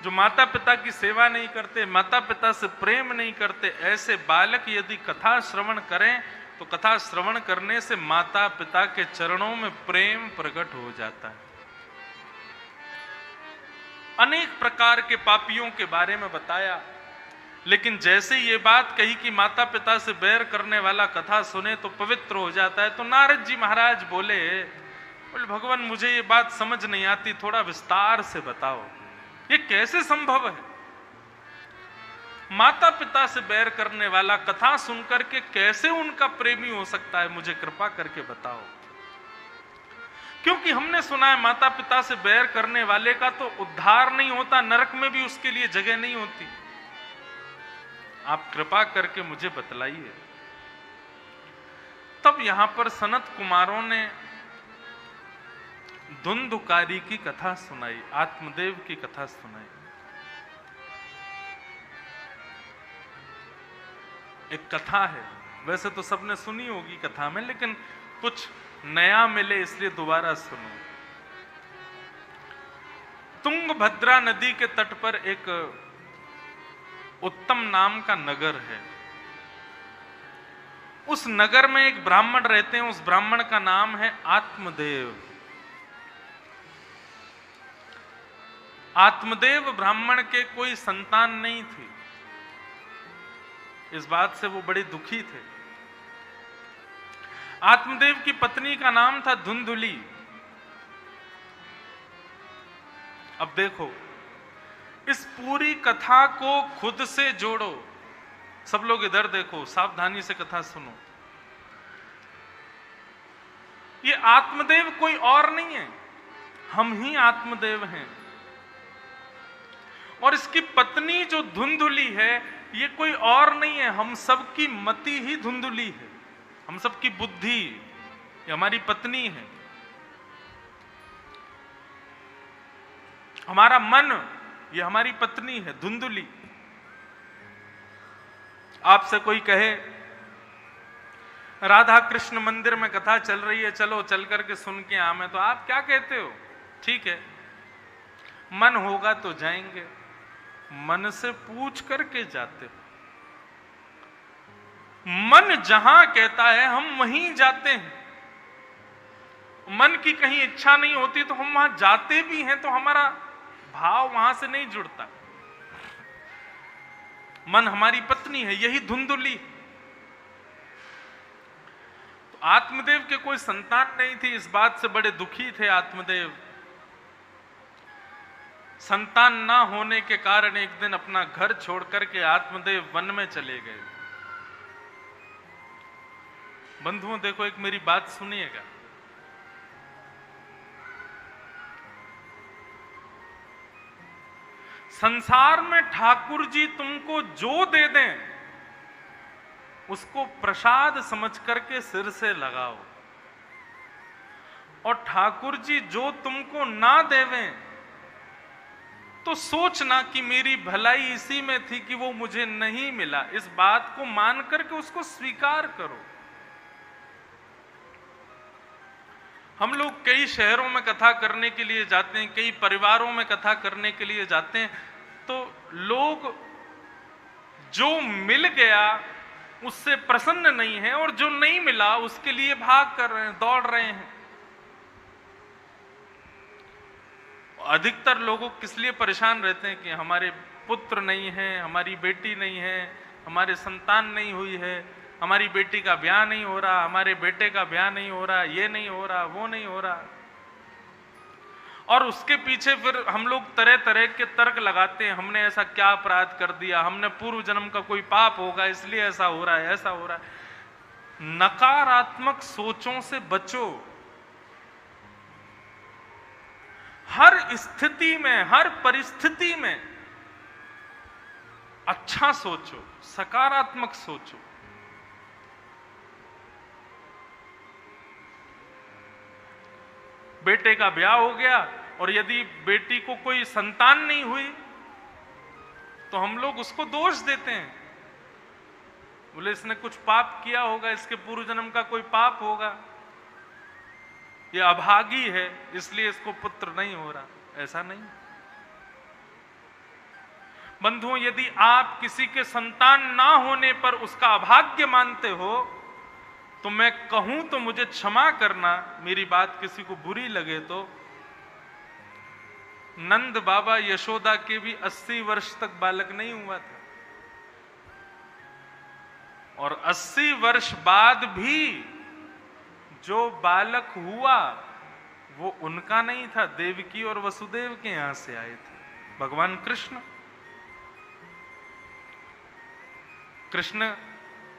जो माता पिता की सेवा नहीं करते, माता पिता से प्रेम नहीं करते, ऐसे बालक यदि कथा श्रवण करें तो कथा श्रवण करने से माता पिता के चरणों में प्रेम प्रकट हो जाता है। अनेक प्रकार के पापियों के बारे में बताया, लेकिन जैसे ये बात कही कि माता पिता से बैर करने वाला कथा सुने तो पवित्र हो जाता है, तो नारद जी महाराज बोले भगवान मुझे ये बात समझ नहीं आती, थोड़ा विस्तार से बताओ, ये कैसे संभव है? माता पिता से बैर करने वाला कथा सुनकर के कैसे उनका प्रेमी हो सकता है? मुझे कृपा करके बताओ। क्योंकि हमने सुना है माता पिता से बैर करने वाले का तो उद्धार नहीं होता, नरक में भी उसके लिए जगह नहीं होती। आप कृपा करके मुझे बतलाइए। तब यहां पर सनत कुमारों ने धुंधुकारी की कथा सुनाई, आत्मदेव की कथा सुनाई। एक कथा है, वैसे तो सबने सुनी होगी कथा में, लेकिन कुछ नया मिले इसलिए दोबारा सुनो। तुंगभद्रा नदी के तट पर एक उत्तम नाम का नगर है। उस नगर में एक ब्राह्मण रहते हैं, उस ब्राह्मण का नाम है आत्मदेव। आत्मदेव ब्राह्मण के कोई संतान नहीं थी। इस बात से वो बड़े दुखी थे। आत्मदेव की पत्नी का नाम था धुंधुली। अब देखो, इस पूरी कथा को खुद से जोड़ो। सब लोग इधर देखो, सावधानी से कथा सुनो। ये आत्मदेव कोई और नहीं है, हम ही आत्मदेव हैं। और इसकी पत्नी जो धुंधुली है, ये कोई और नहीं है, हम सबकी मति ही धुंधुली है, हम सबकी बुद्धि, ये हमारी पत्नी है। हमारा मन, ये हमारी पत्नी है धुंधुली। आपसे कोई कहे राधा कृष्ण मंदिर में कथा चल रही है, चलो चल करके सुन के आवे, तो आप क्या कहते हो? ठीक है, मन होगा तो जाएंगे। मन से पूछ करके जाते हो। मन जहां कहता है हम वहीं जाते हैं। मन की कहीं इच्छा नहीं होती तो हम वहां जाते भी हैं, तो हमारा भाव वहां से नहीं जुड़ता। मन हमारी पत्नी है, यही धुंधुली। तो आत्मदेव के कोई संतान नहीं थी, इस बात से बड़े दुखी थे आत्मदेव। संतान ना होने के कारण एक दिन अपना घर छोड़ करके आत्मदेव वन में चले गए। बंधुओं देखो, एक मेरी बात सुनिएगा। संसार में ठाकुर जी तुमको जो दे दें, उसको प्रसाद समझ करके सिर से लगाओ। और ठाकुर जी जो तुमको ना देवें, तो सोचना कि मेरी भलाई इसी में थी कि वो मुझे नहीं मिला। इस बात को मान करके उसको स्वीकार करो। हम लोग कई शहरों में कथा करने के लिए जाते हैं, कई परिवारों में कथा करने के लिए जाते हैं, तो लोग जो मिल गया उससे प्रसन्न नहीं है, और जो नहीं मिला उसके लिए भाग कर रहे हैं, दौड़ रहे हैं। अधिकतर लोग किस लिए परेशान रहते हैं कि हमारे पुत्र नहीं है, हमारी बेटी नहीं है, हमारे संतान नहीं हुई है, हमारी बेटी का ब्याह नहीं हो रहा, हमारे बेटे का ब्याह नहीं हो रहा, ये नहीं हो रहा, वो नहीं हो रहा। और उसके पीछे फिर हम लोग तरह तरह के तर्क लगाते हैं, हमने ऐसा क्या अपराध कर दिया, हमने पूर्व जन्म का कोई पाप होगा इसलिए ऐसा हो रहा है, ऐसा हो रहा है। नकारात्मक सोचों से बचो। हर स्थिति में, हर परिस्थिति में अच्छा सोचो, सकारात्मक सोचो। बेटे का ब्याह हो गया और यदि बेटी को कोई संतान नहीं हुई तो हम लोग उसको दोष देते हैं, बोले इसने कुछ पाप किया होगा, इसके पूर्व जन्म का कोई पाप होगा, ये अभागी है इसलिए इसको पुत्र नहीं हो रहा। ऐसा नहीं बंधुओं, यदि आप किसी के संतान ना होने पर उसका अभाग्य मानते हो तो मैं कहूं तो मुझे क्षमा करना, मेरी बात किसी को बुरी लगे तो। नंद बाबा यशोदा के भी 80 वर्ष तक बालक नहीं हुआ था, और 80 वर्ष बाद भी जो बालक हुआ वो उनका नहीं था, देवकी और वसुदेव के यहां से आए थे भगवान कृष्ण। कृष्ण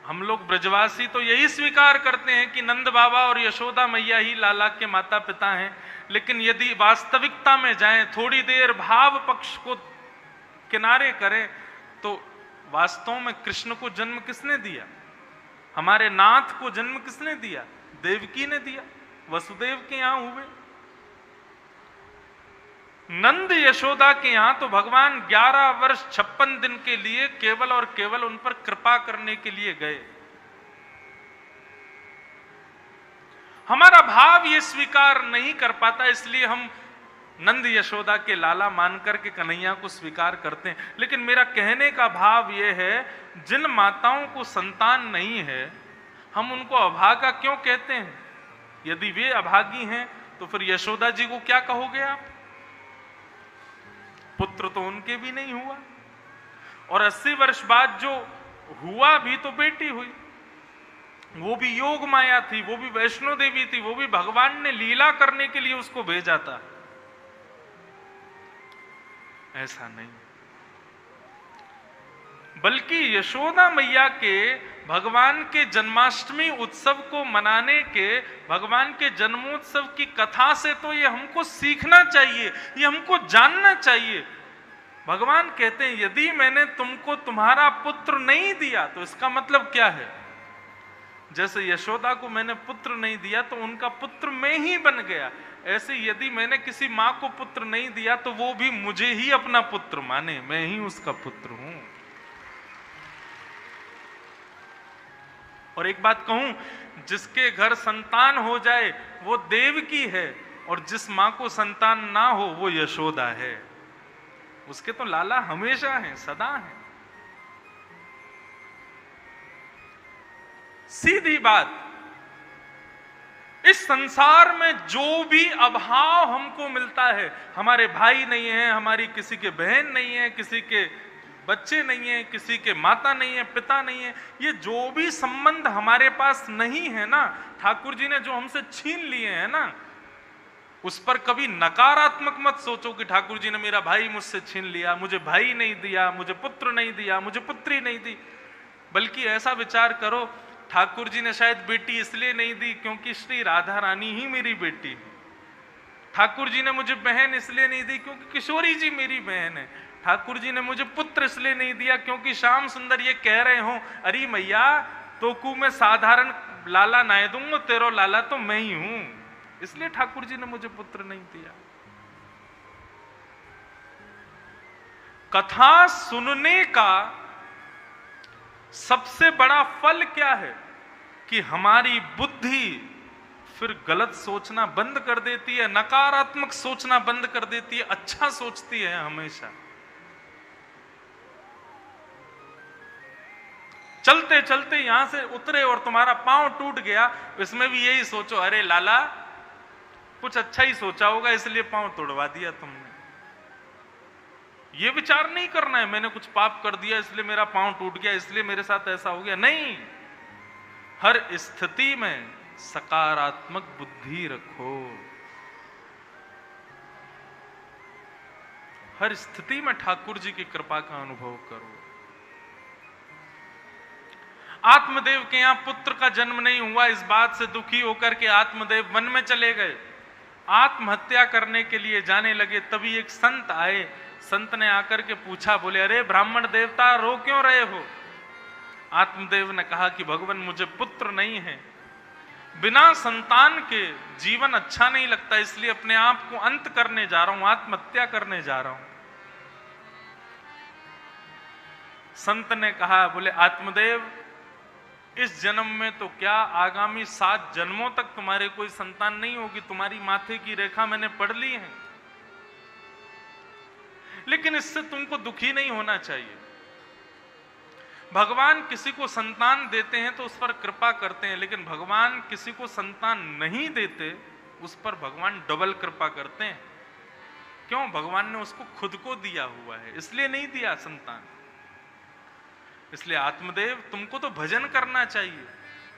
हम लोग ब्रजवासी तो यही स्वीकार करते हैं कि नंद बाबा और यशोदा मैया ही लाला के माता पिता हैं, लेकिन यदि वास्तविकता में जाएं, थोड़ी देर भाव पक्ष को किनारे करें, तो वास्तव में कृष्ण को जन्म किसने दिया? हमारे नाथ को जन्म किसने दिया? देवकी ने दिया, वसुदेव के यहां हुए। नंद यशोदा के यहां तो भगवान 11 वर्ष 56 दिन के लिए केवल और केवल उन पर कृपा करने के लिए गए। हमारा भाव ये स्वीकार नहीं कर पाता, इसलिए हम नंद यशोदा के लाला मानकर के कन्हैया को स्वीकार करते हैं। लेकिन मेरा कहने का भाव यह है, जिन माताओं को संतान नहीं है, हम उनको अभागा क्यों कहते हैं? यदि वे अभागी हैं तो फिर यशोदा जी को क्या कहोगे आप? पुत्र तो उनके भी नहीं हुआ, और 80 वर्ष बाद जो हुआ भी तो बेटी हुई, वो भी योग माया थी, वो भी वैष्णो देवी थी, वो भी भगवान ने लीला करने के लिए उसको भेजा था। ऐसा नहीं, बल्कि यशोदा मैया के भगवान के जन्माष्टमी उत्सव को मनाने के, भगवान के जन्मोत्सव की कथा से तो ये हमको सीखना चाहिए, ये हमको जानना चाहिए। भगवान कहते हैं, यदि मैंने तुमको तुम्हारा पुत्र नहीं दिया तो इसका मतलब क्या है? जैसे यशोदा को मैंने पुत्र नहीं दिया तो उनका पुत्र मैं ही बन गया, ऐसे यदि मैंने किसी मां को पुत्र नहीं दिया तो वो भी मुझे ही अपना पुत्र माने, मैं ही उसका पुत्र हूं। और एक बात कहूं, जिसके घर संतान हो जाए वो देवकी है, और जिस मां को संतान ना हो वो यशोदा है। उसके तो लाला हमेशा हैं, सदा हैं। सीधी बात, इस संसार में जो भी अभाव हमको मिलता है, हमारे भाई नहीं है, हमारी किसी के बहन नहीं है, किसी के बच्चे नहीं है, किसी के माता नहीं है, पिता नहीं है, ये जो भी संबंध हमारे पास नहीं है ना, ठाकुर जी ने जो हमसे छीन लिए हैं ना, उस पर कभी नकारात्मक मत सोचो कि ठाकुर जी ने मेरा भाई मुझसे छीन लिया, मुझे भाई नहीं दिया, मुझे पुत्र नहीं दिया, मुझे पुत्री नहीं दी। बल्कि ऐसा विचार करो, ठाकुर जी ने शायद बेटी इसलिए नहीं दी क्योंकि श्री राधा रानी ही मेरी बेटी है। ठाकुर जी ने मुझे बहन इसलिए नहीं दी क्योंकि किशोरी जी मेरी बहन है। ठाकुर जी ने मुझे पुत्र इसलिए नहीं दिया क्योंकि श्याम सुंदर ये कह रहे हो, अरे मैया तोकू में साधारण लाला ना दूंगा, तेरो लाला तो मैं ही हूं, इसलिए ठाकुर जी ने मुझे पुत्र नहीं दिया। कथा सुनने का सबसे बड़ा फल क्या है कि हमारी बुद्धि फिर गलत सोचना बंद कर देती है, नकारात्मक सोचना बंद कर देती है, अच्छा सोचती है हमेशा। चलते चलते यहां से उतरे और तुम्हारा पांव टूट गया, इसमें भी यही सोचो, अरे लाला कुछ अच्छा ही सोचा होगा इसलिए पांव तोड़वा दिया तुमने। ये विचार नहीं करना है मैंने कुछ पाप कर दिया इसलिए मेरा पांव टूट गया, इसलिए मेरे साथ ऐसा हो गया। नहीं, हर स्थिति में सकारात्मक बुद्धि रखो, हर स्थिति में ठाकुर जी की कृपा का अनुभव करो। आत्मदेव के यहां पुत्र का जन्म नहीं हुआ, इस बात से दुखी होकर के आत्मदेव वन में चले गए, आत्महत्या करने के लिए जाने लगे। तभी एक संत आए, संत ने आकर के पूछा, बोले अरे ब्राह्मण देवता रो क्यों रहे हो? आत्मदेव ने कहा कि भगवान मुझे पुत्र नहीं है, बिना संतान के जीवन अच्छा नहीं लगता, इसलिए अपने आप को अंत करने जा रहा हूं, आत्महत्या करने जा रहा हूं। संत ने कहा, बोले आत्मदेव इस जन्म में तो क्या, आगामी 7 जन्मों तक तुम्हारे कोई संतान नहीं होगी, तुम्हारी माथे की रेखा मैंने पढ़ ली है, लेकिन इससे तुमको दुखी नहीं होना चाहिए। भगवान किसी को संतान देते हैं तो उस पर कृपा करते हैं, लेकिन भगवान किसी को संतान नहीं देते उस पर भगवान डबल कृपा करते हैं। क्यों? भगवान ने उसको खुद को दिया हुआ है, इसलिए नहीं दिया संतान। इसलिए आत्मदेव तुमको तो भजन करना चाहिए,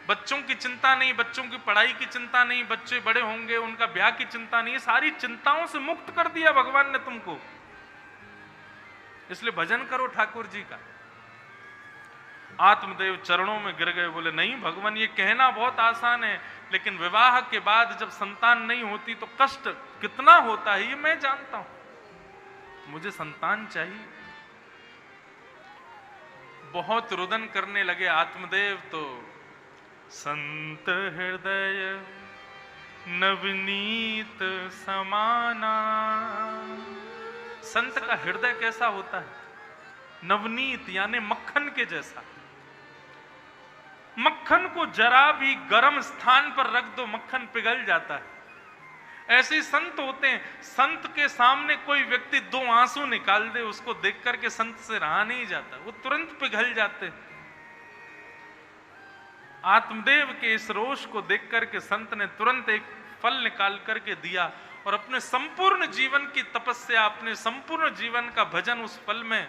बच्चों की चिंता नहीं, बच्चों की पढ़ाई की चिंता नहीं, बच्चे बड़े होंगे उनका ब्याह की चिंता नहीं, सारी चिंताओं से मुक्त कर दिया भगवान ने तुमको, इसलिए भजन करो ठाकुर जी का। आत्मदेव चरणों में गिर गए, बोले नहीं भगवान, ये कहना बहुत आसान है, लेकिन विवाह के बाद जब संतान नहीं होती तो कष्ट कितना होता है ये मैं जानता हूं, मुझे संतान चाहिए। बहुत रुदन करने लगे आत्मदेव, तो संत हृदय नवनीत समाना। संत का हृदय कैसा होता है? नवनीत यानी मक्खन के जैसा। मक्खन को जरा भी गर्म स्थान पर रख दो, मक्खन पिघल जाता है। ऐसे ही संत होते हैं, संत के सामने कोई व्यक्ति 2 आंसू निकाल दे, उसको देख करके संत से रहा नहीं जाता, वो तुरंत पिघल जाते हैं। आत्मदेव के इस रोष को देख करके संत ने तुरंत एक फल निकाल करके दिया और अपने संपूर्ण जीवन की तपस्या, अपने संपूर्ण जीवन का भजन उस फल में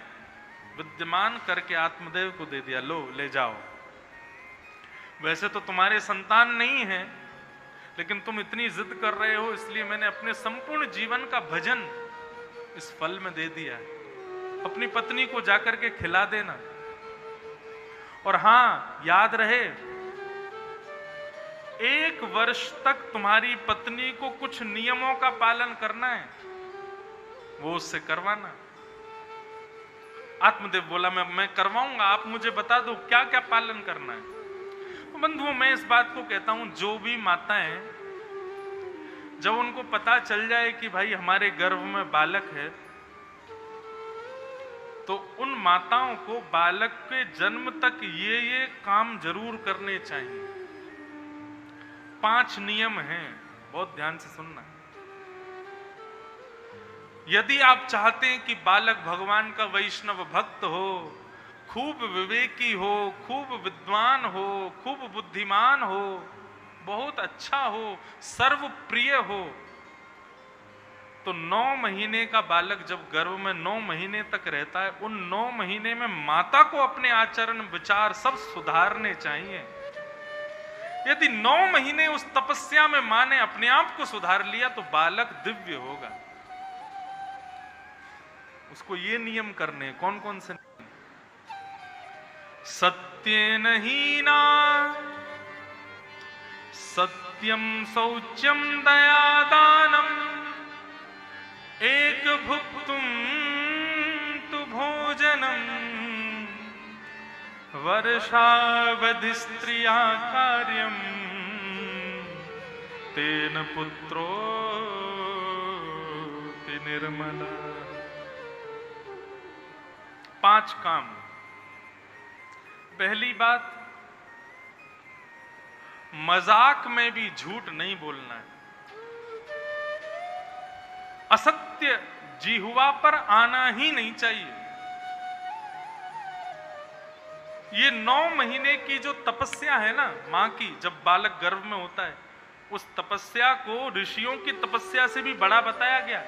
विद्यमान करके आत्मदेव को दे दिया, लो ले जाओ। वैसे तो तुम्हारे संतान नहीं है, लेकिन तुम इतनी जिद कर रहे हो, इसलिए मैंने अपने संपूर्ण जीवन का भजन इस फल में दे दिया है। अपनी पत्नी को जाकर के खिला देना। और हां, याद रहे 1 वर्ष तक तुम्हारी पत्नी को कुछ नियमों का पालन करना है, वो उससे करवाना। आत्मदेव बोला मैं करवाऊंगा, आप मुझे बता दो क्या क्या पालन करना है। बंधुओं, मैं इस बात को कहता हूं, जो भी माताएं, जब उनको पता चल जाए कि भाई हमारे गर्भ में बालक है, तो उन माताओं को बालक के जन्म तक ये काम जरूर करने चाहिए। 5 नियम हैं, बहुत ध्यान से सुनना। यदि आप चाहते हैं कि बालक भगवान का वैष्णव भक्त हो, खूब विवेकी हो, खूब विद्वान हो, खूब बुद्धिमान हो, बहुत अच्छा हो, सर्वप्रिय हो, तो 9 महीने का बालक जब गर्भ में 9 महीने तक रहता है, उन 9 महीने में माता को अपने आचरण विचार सब सुधारने चाहिए। यदि 9 महीने उस तपस्या में मां ने अपने आप को सुधार लिया तो बालक दिव्य होगा। उसको ये नियम करने, कौन कौन से? सत्येन हीना सत्यम शौच्यम दयादानम एक भुक्तुम तु भोजनम वर्षावधि स्त्रिया कार्यम तेन पुत्रो निर्मला। 5 काम। पहली बात, मजाक में भी झूठ नहीं बोलना है। असत्य जिह्वा पर आना ही नहीं चाहिए। ये 9 महीने की जो तपस्या है ना मां की, जब बालक गर्भ में होता है, उस तपस्या को ऋषियों की तपस्या से भी बड़ा बताया गया।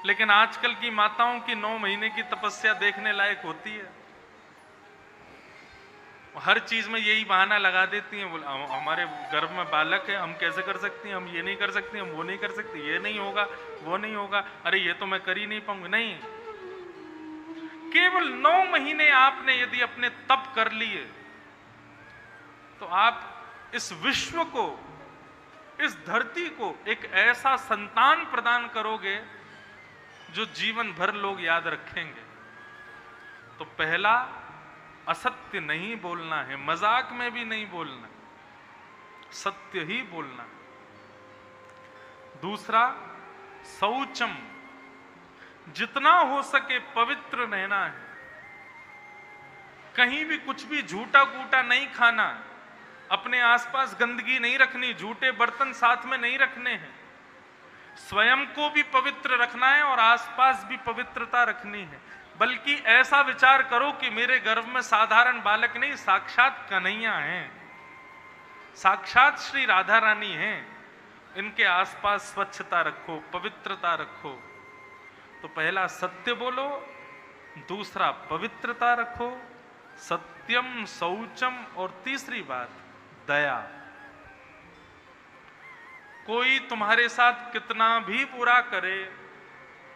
लेकिन आजकल की माताओं की 9 महीने की तपस्या देखने लायक होती है। हर चीज में यही बहाना लगा देती हैं, हमारे गर्भ में बालक है, हम कैसे कर सकती हैं, हम ये नहीं कर सकती, हम वो नहीं कर सकते, ये नहीं होगा, वो नहीं होगा, अरे ये तो मैं कर ही नहीं पाऊंगी। नहीं, केवल 9 महीने आपने यदि अपने तप कर लिए तो आप इस विश्व को, इस धरती को एक ऐसा संतान प्रदान करोगे जो जीवन भर लोग याद रखेंगे। तो पहला, असत्य नहीं बोलना है, मजाक में भी नहीं बोलना, सत्य ही बोलना। दूसरा, शौचम, जितना हो सके पवित्र रहना है। कहीं भी कुछ भी झूठा कूटा नहीं खाना, अपने आसपास गंदगी नहीं रखनी, झूठे बर्तन साथ में नहीं रखने हैं। स्वयं को भी पवित्र रखना है और आसपास भी पवित्रता रखनी है। बल्कि ऐसा विचार करो कि मेरे गर्भ में साधारण बालक नहीं, साक्षात कन्हैया हैं, साक्षात श्री राधा रानी हैं। इनके आसपास स्वच्छता रखो, पवित्रता रखो। तो पहला सत्य बोलो, दूसरा पवित्रता रखो, सत्यम शौचम, और तीसरी बात दया। कोई तुम्हारे साथ कितना भी बुरा करे,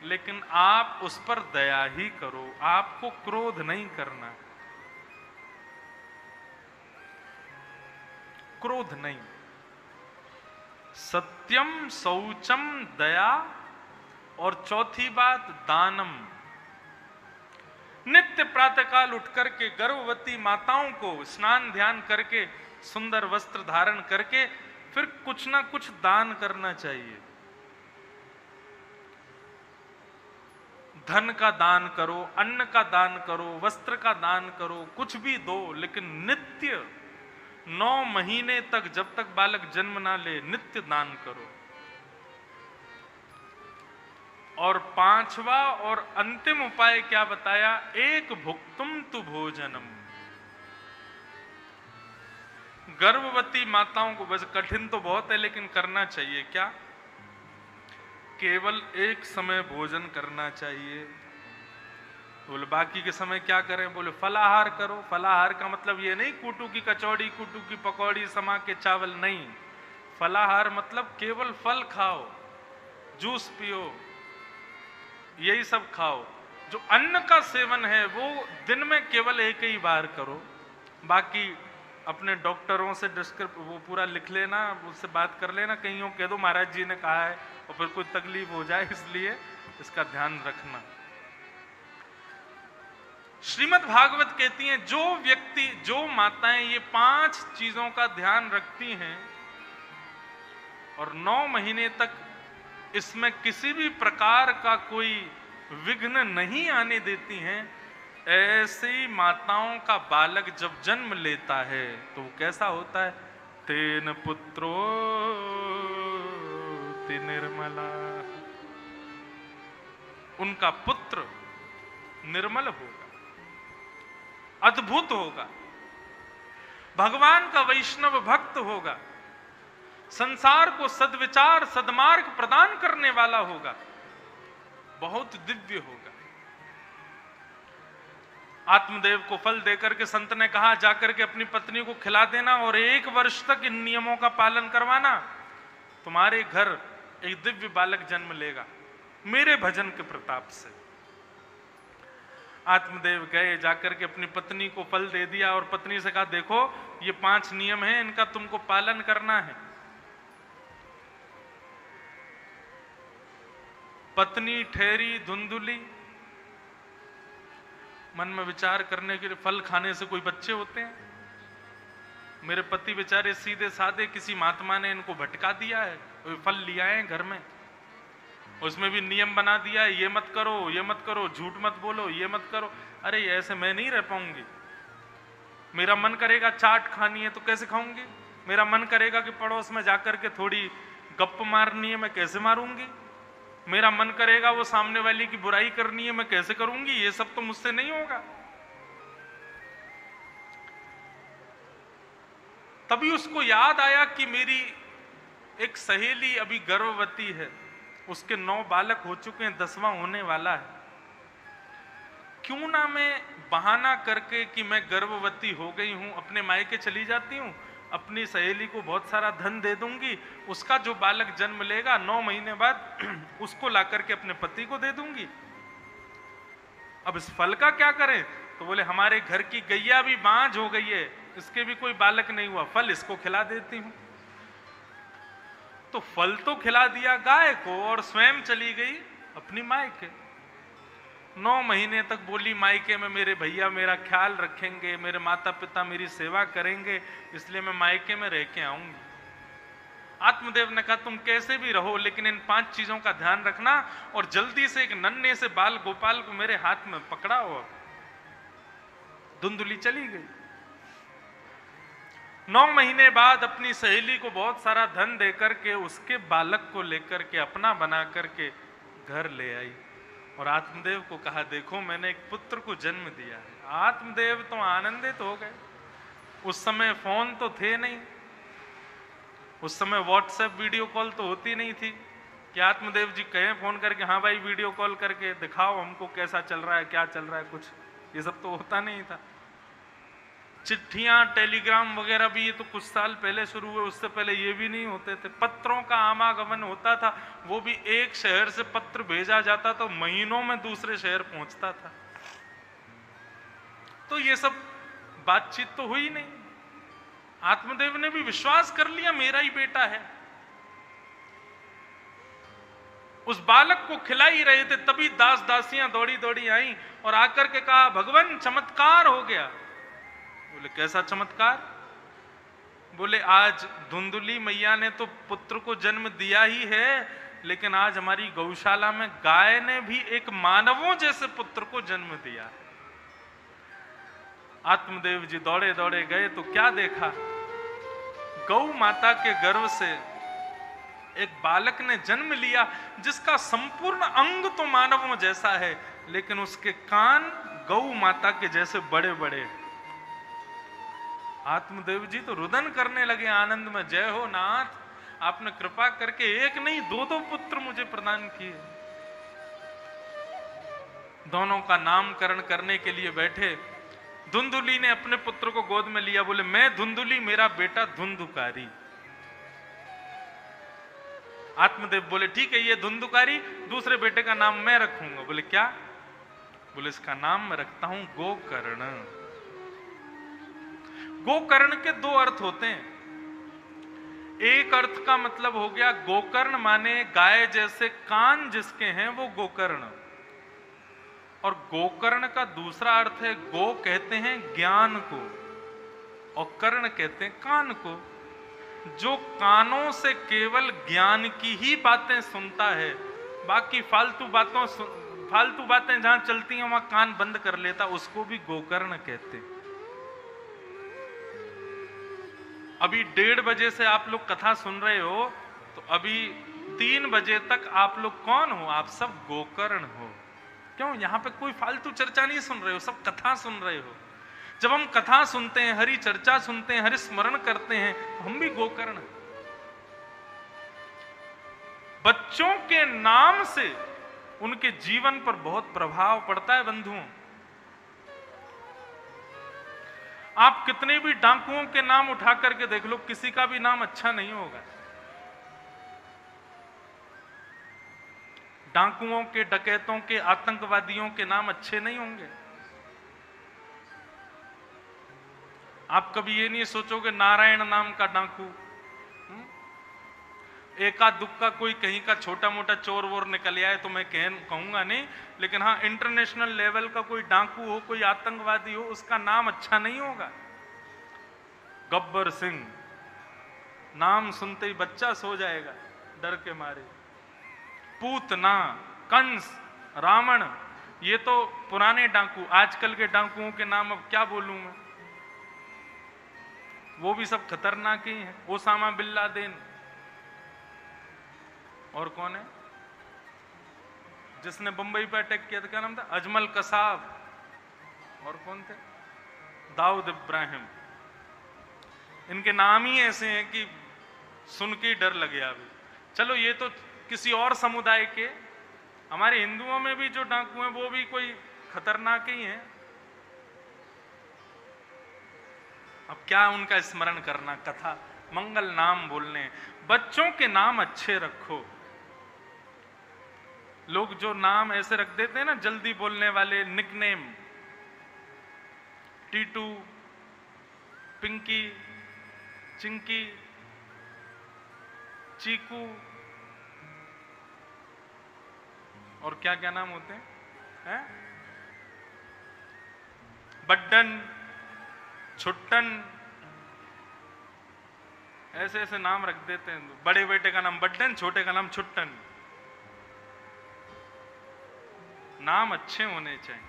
लेकिन आप उस पर दया ही करो, आपको क्रोध नहीं करना, क्रोध नहीं। सत्यम, शौचम, दया, और चौथी बात दानम। नित्य प्रातःकाल उठ करके गर्भवती माताओं को स्नान ध्यान करके सुंदर वस्त्र धारण करके फिर कुछ ना कुछ दान करना चाहिए। धन का दान करो, अन्न का दान करो, वस्त्र का दान करो, कुछ भी दो, लेकिन नित्य 9 महीने तक, जब तक बालक जन्म ना ले, नित्य दान करो। और 5वां और अंतिम उपाय क्या बताया? एक भुक्तुम तु भोजनम। गर्भवती माताओं को, वैसे कठिन तो बहुत है लेकिन करना चाहिए। क्या? केवल एक समय भोजन करना चाहिए। बोले बाकी के समय क्या करें? बोले फलाहार करो। फलाहार का मतलब ये नहीं कूटू की कचौड़ी, कूटू की पकौड़ी, समा के चावल, नहीं। फलाहार मतलब केवल फल खाओ, जूस पियो, यही सब खाओ। जो अन्न का सेवन है वो दिन में केवल एक ही बार करो। बाकी अपने डॉक्टरों से वो पूरा लिख लेना, उससे बात कर लेना, कहीं कह दो महाराज जी ने कहा है और फिर कोई तकलीफ हो जाए, इसलिए इसका ध्यान रखना। श्रीमद् भागवत कहती हैं जो व्यक्ति, जो माताएं ये 5 चीजों का ध्यान रखती हैं और 9 महीने तक इसमें किसी भी प्रकार का कोई विघ्न नहीं आने देती हैं, ऐसी माताओं का बालक जब जन्म लेता है तो कैसा होता है? तेन पुत्रो निर्मला। उनका पुत्र निर्मल होगा, अद्भुत होगा, भगवान का वैष्णव भक्त होगा, संसार को सद्विचार सद्मार्ग प्रदान करने वाला होगा, बहुत दिव्य होगा। आत्मदेव को फल देकर के संत ने कहा जाकर के अपनी पत्नी को खिला देना और 1 वर्ष तक इन नियमों का पालन करवाना, तुम्हारे घर एक दिव्य बालक जन्म लेगा मेरे भजन के प्रताप से। आत्मदेव गए, जाकर के अपनी पत्नी को फल दे दिया और पत्नी से कहा देखो ये 5 नियम हैं, इनका तुमको पालन करना है। पत्नी ठहरी धुंधुली, मन में विचार करने के लिए, फल खाने से कोई बच्चे होते हैं? मेरे पति बेचारे सीधे साधे, किसी महात्मा ने इनको भटका दिया है, फल लिया है घर में, उसमें भी नियम बना दिया है, ये मत करो, ये मत करो, झूठ मत बोलो, ये मत करो। अरे ऐसे मैं नहीं रह पाऊंगी। मेरा मन करेगा चाट खानी है तो कैसे खाऊंगी? मेरा मन करेगा कि पड़ोस में जाकर के थोड़ी गप मारनी है, मैं कैसे मारूंगी? मेरा मन करेगा वो सामने वाली की बुराई करनी है, मैं कैसे करूंगी? ये सब तो मुझसे नहीं होगा। तभी उसको याद आया कि मेरी एक सहेली अभी गर्भवती है, उसके 9 बालक हो चुके हैं, 10वां होने वाला है। क्यों ना मैं बहाना करके कि मैं गर्भवती हो गई हूं, अपने मायके चली जाती हूं, अपनी सहेली को बहुत सारा धन दे दूंगी, उसका जो बालक जन्म लेगा 9 महीने बाद उसको ला करके अपने पति को दे दूंगी। अब इस फल का क्या करें? तो बोले हमारे घर की गैया भी बांझ हो गई है, इसके भी कोई बालक नहीं हुआ, फल इसको खिला देती हूं। तो फल तो खिला दिया गाय को और स्वयं चली गई अपनी मायके। 9 महीने तक बोली मायके में मेरे भैया मेरा ख्याल रखेंगे, मेरे माता पिता मेरी सेवा करेंगे, इसलिए मैं मायके में रह के आऊंगी। आत्मदेव ने कहा तुम कैसे भी रहो लेकिन इन 5 चीजों का ध्यान रखना, और जल्दी से एक नन्हे से बाल गोपाल को मेरे हाथ में पकड़ाओ। धुंधुली चली गई। 9 महीने बाद अपनी सहेली को बहुत सारा धन देकर के उसके बालक को लेकर के अपना बना करके घर ले आई और आत्मदेव को कहा देखो मैंने एक पुत्र को जन्म दिया है। आत्मदेव तो आनंदित हो गए। उस समय फोन तो थे नहीं, उस समय व्हाट्सएप वीडियो कॉल तो होती नहीं थी कि आत्मदेव जी कहें फोन करके हाँ भाई वीडियो कॉल करके दिखाओ हमको कैसा चल रहा है, क्या चल रहा है, कुछ ये सब तो होता नहीं था। चिट्ठियां टेलीग्राम वगैरह भी ये तो कुछ साल पहले शुरू हुए, उससे पहले ये भी नहीं होते थे। पत्रों का आवागमन होता था, वो भी एक शहर से पत्र भेजा जाता तो महीनों में दूसरे शहर पहुंचता था। तो ये सब बातचीत तो हुई नहीं। आत्मदेव ने भी विश्वास कर लिया मेरा ही बेटा है। उस बालक को खिला ही रहे थे, तभी दास दासियां दौड़ी दौड़ी आई और आकर के कहा, भगवान चमत्कार हो गया। बोले कैसा चमत्कार? बोले आज धुंधुली मैया ने तो पुत्र को जन्म दिया ही है, लेकिन आज हमारी गौशाला में गाय ने भी एक मानवों जैसे पुत्र को जन्म दिया। आत्मदेव जी दौड़े दौड़े गए तो क्या देखा, गौ माता के गर्भ से एक बालक ने जन्म लिया जिसका संपूर्ण अंग तो मानवों जैसा है, लेकिन उसके कान गौ माता के जैसे बड़े बड़े। आत्मदेव जी तो रुदन करने लगे आनंद में, जय हो नाथ, आपने कृपा करके एक नहीं दो दो पुत्र मुझे प्रदान किए। दोनों का नामकरण करने के लिए बैठे। धुंधुली ने अपने पुत्र को गोद में लिया, बोले मैं धुंधुली, मेरा बेटा धुंधुकारी। आत्मदेव बोले ठीक है, ये धुंधुकारी, दूसरे बेटे का नाम मैं रखूंगा। बोले क्या? बोले इसका नाम मैं रखता हूं गोकर्ण। गोकर्ण के दो अर्थ होते हैं। एक अर्थ का मतलब हो गया गोकर्ण माने गाय जैसे कान जिसके हैं वो गोकर्ण, और गोकर्ण का दूसरा अर्थ है, गो कहते हैं ज्ञान को और कर्ण कहते हैं कान को। जो कानों से केवल ज्ञान की ही बातें सुनता है, बाकी फालतू बातें जहां चलती हैं वहां कान बंद कर लेता, उसको भी गोकर्ण कहते हैं। अभी 1:30 बजे से आप लोग कथा सुन रहे हो, तो अभी 3 बजे तक आप लोग कौन हो? आप सब गोकर्ण हो। क्यों? यहां पे कोई फालतू चर्चा नहीं सुन रहे हो, सब कथा सुन रहे हो। जब हम कथा सुनते हैं, हरि चर्चा सुनते हैं, हरि स्मरण करते हैं, तो हम भी गोकर्ण। बच्चों के नाम से उनके जीवन पर बहुत प्रभाव पड़ता है बंधुओं। आप कितने भी डाकुओं के नाम उठा करके देख लो, किसी का भी नाम अच्छा नहीं होगा। डाकुओं के, डकैतों के, आतंकवादियों के नाम अच्छे नहीं होंगे। आप कभी ये नहीं सोचोगे नारायण नाम का डाकू, एका दुक्का कोई कहीं का छोटा मोटा चोर वोर निकल आए तो मैं कहूंगा नहीं, लेकिन हाँ इंटरनेशनल लेवल का कोई डाकू हो, कोई आतंकवादी हो, उसका नाम अच्छा नहीं होगा। गब्बर सिंह नाम सुनते ही बच्चा सो जाएगा डर के मारे। पूतना, कंस, रावण, ये तो पुराने डाकू। आजकल के डाकुओं के नाम अब क्या बोलूं मैं, वो भी सब खतरनाक ही हैं। ओसामा बिन लादेन, और कौन है जिसने बंबई पे अटैक किया था, क्या नाम था? अजमल कसाब, और कौन थे? दाऊद इब्राहिम। इनके नाम ही ऐसे हैं कि सुन के ही डर लगे। अभी चलो ये तो किसी और समुदाय के, हमारे हिंदुओं में भी जो डाकू हैं वो भी कोई खतरनाक ही हैं। अब क्या उनका स्मरण करना, कथा मंगल नाम बोलने। बच्चों के नाम अच्छे रखो। लोग जो नाम ऐसे रख देते हैं ना जल्दी बोलने वाले, निकनेम, टीटू, पिंकी, चिंकी, चीकू, और क्या क्या नाम होते हैं, बड्डन, छुट्टन, ऐसे ऐसे नाम रख देते हैं। बड़े बेटे का नाम बड्डन, छोटे का नाम छुट्टन। नाम अच्छे होने चाहिए,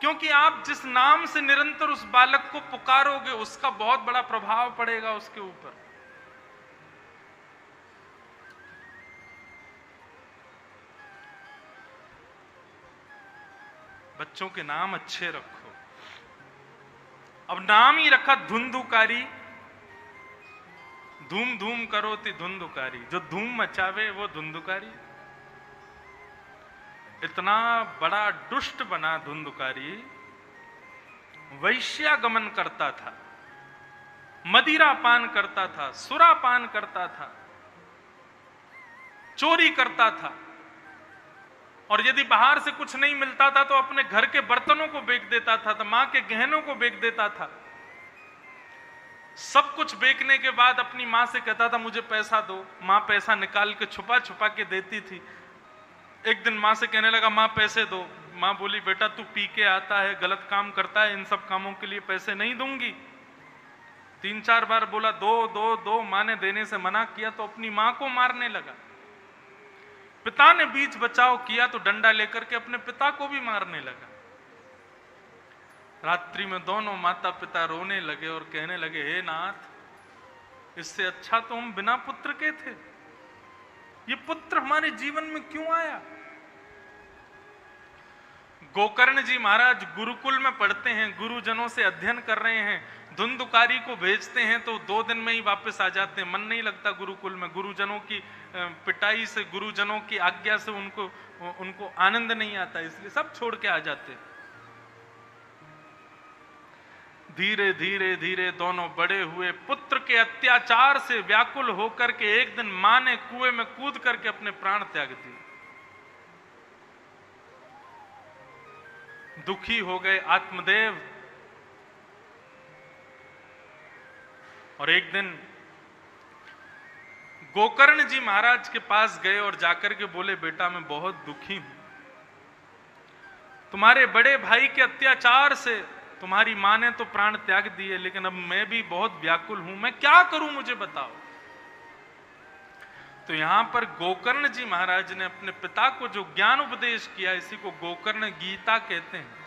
क्योंकि आप जिस नाम से निरंतर उस बालक को पुकारोगे उसका बहुत बड़ा प्रभाव पड़ेगा उसके ऊपर। बच्चों के नाम अच्छे रखो। अब नाम ही रखा धुंधुकारी, धूम धूम करो ती धुंधुकारी, जो धूम मचावे वो धुंधुकारी। इतना बड़ा दुष्ट बना धुंधुकारी वैश्यागमन करता था, मदिरा पान करता था, सुरापान करता था, चोरी करता था, और यदि बाहर से कुछ नहीं मिलता था तो अपने घर के बर्तनों को बेच देता था, तो मां के गहनों को बेच देता था। सब कुछ बेचने के बाद अपनी मां से कहता था मुझे पैसा दो। मां पैसा निकाल के छुपा छुपा के देती थी। एक दिन मां से कहने लगा मां पैसे दो। मां बोली बेटा तू पी के आता है, गलत काम करता है, इन सब कामों के लिए पैसे नहीं दूंगी। 3-4 बार बोला दो दो दो, मां ने देने से मना किया तो अपनी मां को मारने लगा। पिता ने बीच बचाव किया तो डंडा लेकर के अपने पिता को भी मारने लगा। रात्रि में दोनों माता पिता रोने लगे और कहने लगे हे नाथ, इससे अच्छा तो हम बिना पुत्र के थे, ये पुत्र हमारे जीवन में क्यों आया। गोकर्ण जी महाराज गुरुकुल में पढ़ते हैं, गुरुजनों से अध्ययन कर रहे हैं, धुंधुकारी को भेजते हैं तो 2 दिन में ही वापस आ जाते हैं। मन नहीं लगता गुरुकुल में, गुरुजनों की पिटाई से, गुरुजनों की आज्ञा से उनको आनंद नहीं आता, इसलिए सब छोड़ के आ जाते। धीरे धीरे धीरे दोनों बड़े हुए, पुत्र के अत्याचार से व्याकुल होकर के एक दिन मां ने कुएं में कूद करके अपने प्राण त्याग दिए। दुखी हो गए आत्मदेव, और एक दिन गोकर्ण जी महाराज के पास गए और जाकर के बोले बेटा मैं बहुत दुखी हूं, तुम्हारे बड़े भाई के अत्याचार से तुम्हारी मां ने तो प्राण त्याग दिए, लेकिन अब मैं भी बहुत व्याकुल हूं, मैं क्या करूं मुझे बताओ। तो यहां पर गोकर्ण जी महाराज ने अपने पिता को जो ज्ञान उपदेश किया, इसी को गोकर्ण गीता कहते हैं।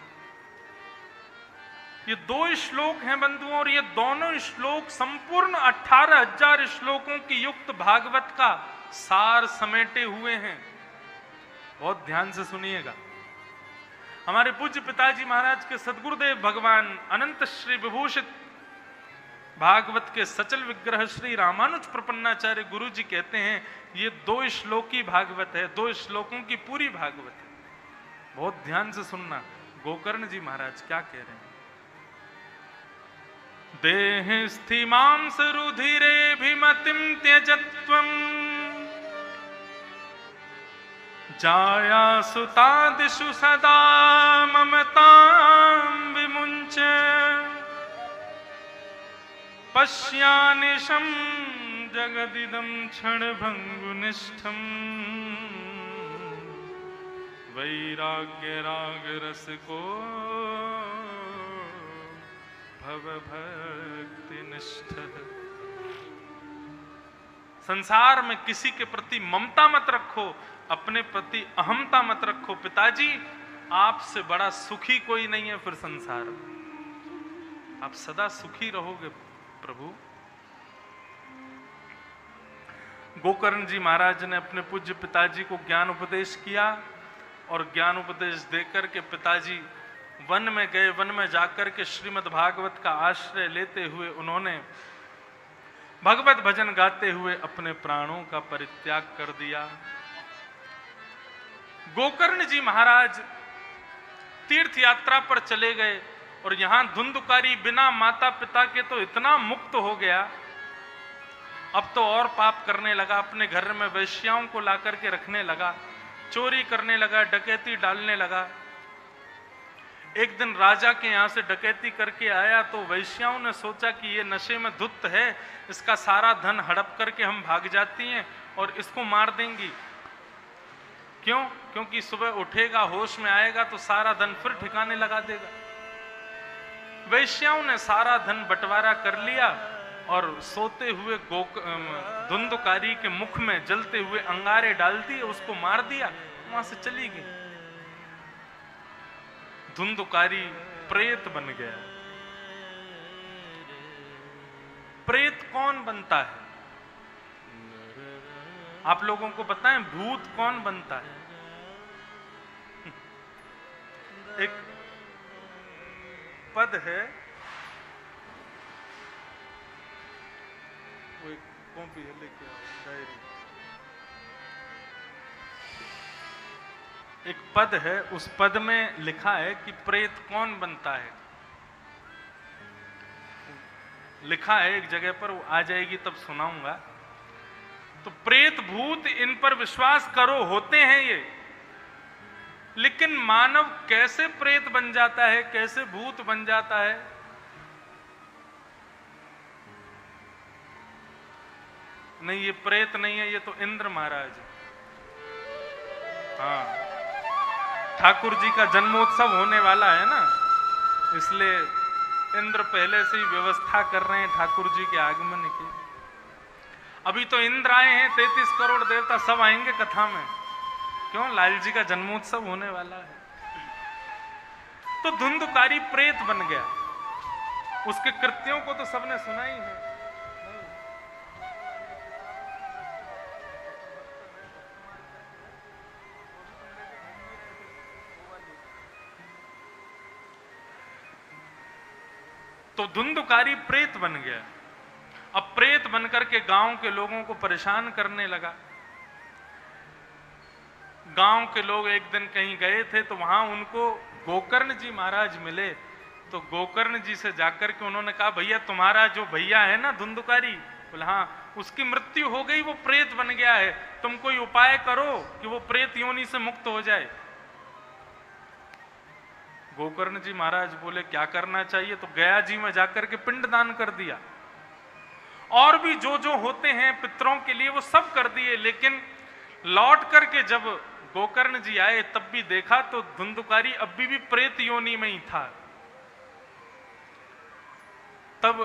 ये 2 श्लोक हैं बंधुओं, और ये दोनों श्लोक संपूर्ण 18,000 श्लोकों की युक्त भागवत का सार समेटे हुए हैं। बहुत ध्यान से सुनिएगा। हमारे पूज्य पिताजी महाराज के सदगुरुदेव भगवान अनंत श्री विभूषित भागवत के सचल विग्रह श्री रामानुज प्रपन्नाचार्य गुरु जी कहते हैं ये 2 श्लोकी भागवत है, 2 श्लोकों की पूरी भागवत है। बहुत ध्यान से सुनना गोकर्ण जी महाराज क्या कह रहे हैं। देह स्थिमांस रुधिरे भिमतिम त्यजत्वम जाया सुतादिषु सदा ममतां विमुञ्च पश्यानिशं जगदिदं क्षणभङ्गुनिष्ठं वैराग्यरागरसको भवभक्तिनिष्ठः। संसार में किसी के प्रति ममता मत रखो, अपने प्रति अहमता मत रखो। पिताजी आपसे बड़ा सुखी कोई नहीं है फिर संसार में, आप सदा सुखी रहोगे प्रभु। गोकर्ण जी महाराज ने अपने पूज्य पिताजी को ज्ञान उपदेश किया, और ज्ञान उपदेश देकर के पिताजी वन में गए। वन में जाकर के श्रीमद् भागवत का आश्रय लेते हुए उन्होंने भगवत भजन गाते हुए अपने प्राणों का परित्याग कर दिया। गोकर्ण जी महाराज तीर्थ यात्रा पर चले गए, और यहां धुंधुकारी बिना माता पिता के तो इतना मुक्त हो गया, अब तो और पाप करने लगा। अपने घर में वैश्याओं को ला करके रखने लगा, चोरी करने लगा, डकैती डालने लगा। एक दिन राजा के यहां से डकैती करके आया तो वैश्याओं ने सोचा कि ये नशे में धुत है, इसका सारा धन हड़प करके हम भाग जाती हैं और इसको मार देंगी। क्यों? क्योंकि सुबह उठेगा, होश में आएगा तो सारा धन फिर ठिकाने लगा देगा। वैश्याओं ने सारा धन बंटवारा कर लिया और सोते हुए धुंधुकारी के मुख में जलते हुए अंगारे डाल दिए, उसको मार दिया, वहां से चली गई। धुंधुकारी प्रेत बन गया। प्रेत कौन बनता है? आप लोगों को पता है भूत कौन बनता है? एक पद है, वो एक कॉपी है, लेके आओ डायरी। एक पद है, उस पद में लिखा है कि प्रेत कौन बनता है। लिखा है एक जगह पर, वो आ जाएगी तब सुनाऊंगा। तो प्रेत भूत इन पर विश्वास करो, होते हैं ये, लेकिन मानव कैसे प्रेत बन जाता है, कैसे भूत बन जाता है? नहीं, ये प्रेत नहीं है, ये तो इंद्र महाराज। हाँ, ठाकुर जी का जन्मोत्सव होने वाला है ना, इसलिए इंद्र पहले से ही व्यवस्था कर रहे हैं ठाकुर जी के आगमन की। अभी तो इंद्र आए हैं, 33 करोड़ देवता सब आएंगे कथा में। क्यों? लाल जी का जन्मोत्सव होने वाला है। तो धुंधुकारी प्रेत बन गया। उसके कृत्यों को तो सबने सुना ही है। तो धुंधुकारी प्रेत बन गया। अब प्रेत बनकर के गांव के लोगों को परेशान करने लगा। गांव के लोग एक दिन कहीं गए थे, तो वहां उनको गोकर्ण जी महाराज मिले। तो गोकर्ण जी से जाकर के उन्होंने कहा, भैया तुम्हारा जो भैया है ना धुंधुकारी, बोले हाँ, उसकी मृत्यु हो गई, वो प्रेत बन गया है, तुम कोई उपाय करो कि वो प्रेत योनि से मुक्त हो जाए। गोकर्ण जी महाराज बोले क्या करना चाहिए? तो गया जी में जाकर के पिंडदान कर दिया, और भी जो जो होते हैं पितरों के लिए वो सब कर दिए। लेकिन लौट करके जब गोकर्ण जी आए तब भी देखा तो धुंधुकारी अभी भी प्रेत योनि में ही था। तब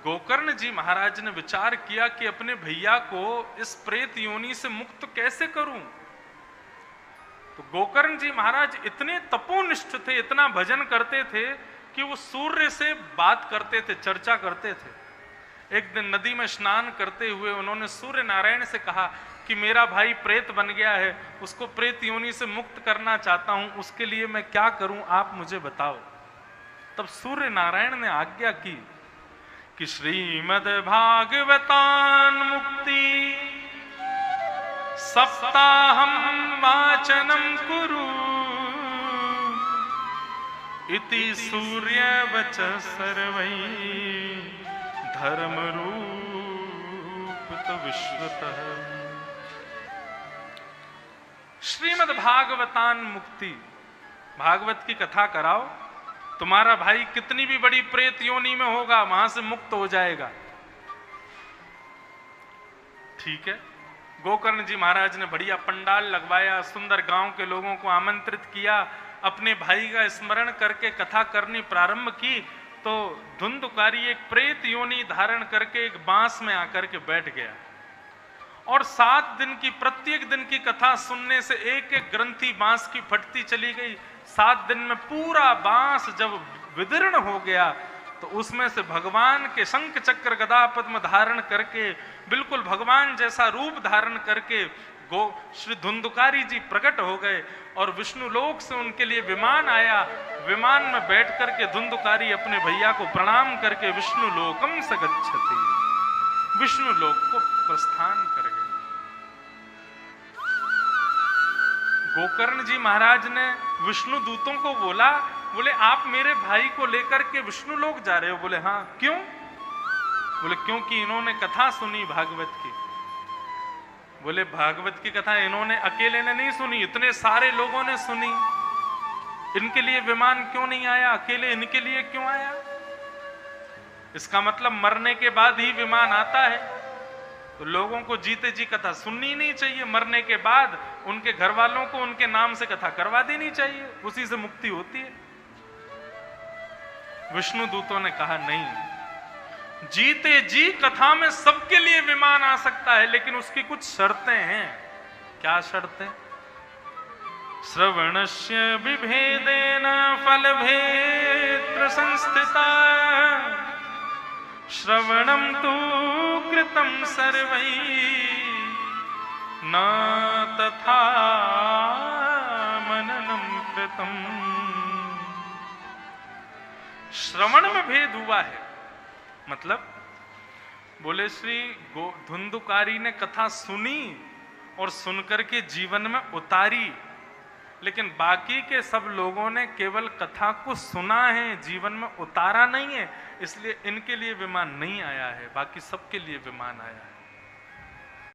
गोकर्ण जी महाराज ने विचार किया कि अपने भैया को इस प्रेत योनि से मुक्त कैसे करूं। तो गोकर्ण जी महाराज इतने तपोनिष्ठ थे, इतना भजन करते थे कि वो सूर्य से बात करते थे, चर्चा करते थे। एक दिन नदी में स्नान करते हुए उन्होंने सूर्य नारायण से कहा कि मेरा भाई प्रेत बन गया है, उसको प्रेत योनि से मुक्त करना चाहता हूं, उसके लिए मैं क्या करूं, आप मुझे बताओ। तब सूर्य नारायण ने आज्ञा की कि श्रीमद् भागवतान मुक्ति सप्ताहम वाचनम कुरु इति सूर्य वच सर्वै धर्म रूप विश्वतः। श्रीमद् भागवतान मुक्ति, भागवत की कथा कराओ, तुम्हारा भाई कितनी भी बड़ी प्रेत योनि में होगा वहां से मुक्त हो जाएगा। ठीक है, गोकर्ण जी महाराज ने बढ़िया पंडाल लगवाया, सुंदर गांव के लोगों को आमंत्रित किया, अपने भाई का स्मरण करके कथा करनी प्रारंभ की। तो धुंधुकारी एक प्रेत योनि धारण करके एक बांस में आकर के बैठ गया, और 7 दिन की, प्रत्येक दिन की कथा सुनने से एक एक ग्रंथि बांस की फटती चली गई। 7 दिन में पूरा बांस जब विदीर्ण हो गया तो उसमें से भगवान के शंख चक्र गदा पद्म धारण करके, बिल्कुल भगवान जैसा रूप धारण करके श्री धुंधुकारी जी प्रकट हो गए, और विष्णु लोक से उनके लिए विमान आया। विमान में बैठ करके धुंधुकारी अपने भैया को प्रणाम करके विष्णु लोकम स गच्छति, विष्णु लोक को प्रस्थान कर गए। गोकर्ण जी महाराज ने विष्णु दूतों को बोले आप मेरे भाई को लेकर के विष्णु लोक जा रहे हो? बोले हाँ। क्यों? बोले क्योंकि इन्होंने कथा सुनी भागवत की। बोले भागवत की कथा इन्होंने अकेले ने नहीं सुनी, इतने सारे लोगों ने सुनी। इनके लिए विमान क्यों नहीं आया, अकेले इनके लिए क्यों आया? इसका मतलब मरने के बाद ही विमान आता है। तो लोगों को जीते जी कथा सुननी नहीं चाहिए, मरने के बाद उनके घर वालों को उनके नाम से कथा करवा देनी चाहिए, उसी से मुक्ति होती है। विष्णु दूतों ने कहा नहीं, जीते जी कथा में सबके लिए विमान आ सकता है, लेकिन उसकी कुछ शर्तें हैं। क्या शर्तें? श्रवणस्य विभेदेन फलभेत्र संस्थिता श्रवणम तु कृतं सर्वैः न तथा मननम कृतम्। श्रवण में भेद हुआ है, मतलब बोले श्री धुंधुकारी ने कथा सुनी और सुनकर के जीवन में उतारी, लेकिन बाकी के सब लोगों ने केवल कथा को सुना है, जीवन में उतारा नहीं है, इसलिए इनके लिए विमान नहीं आया है, बाकी सबके लिए विमान आया है।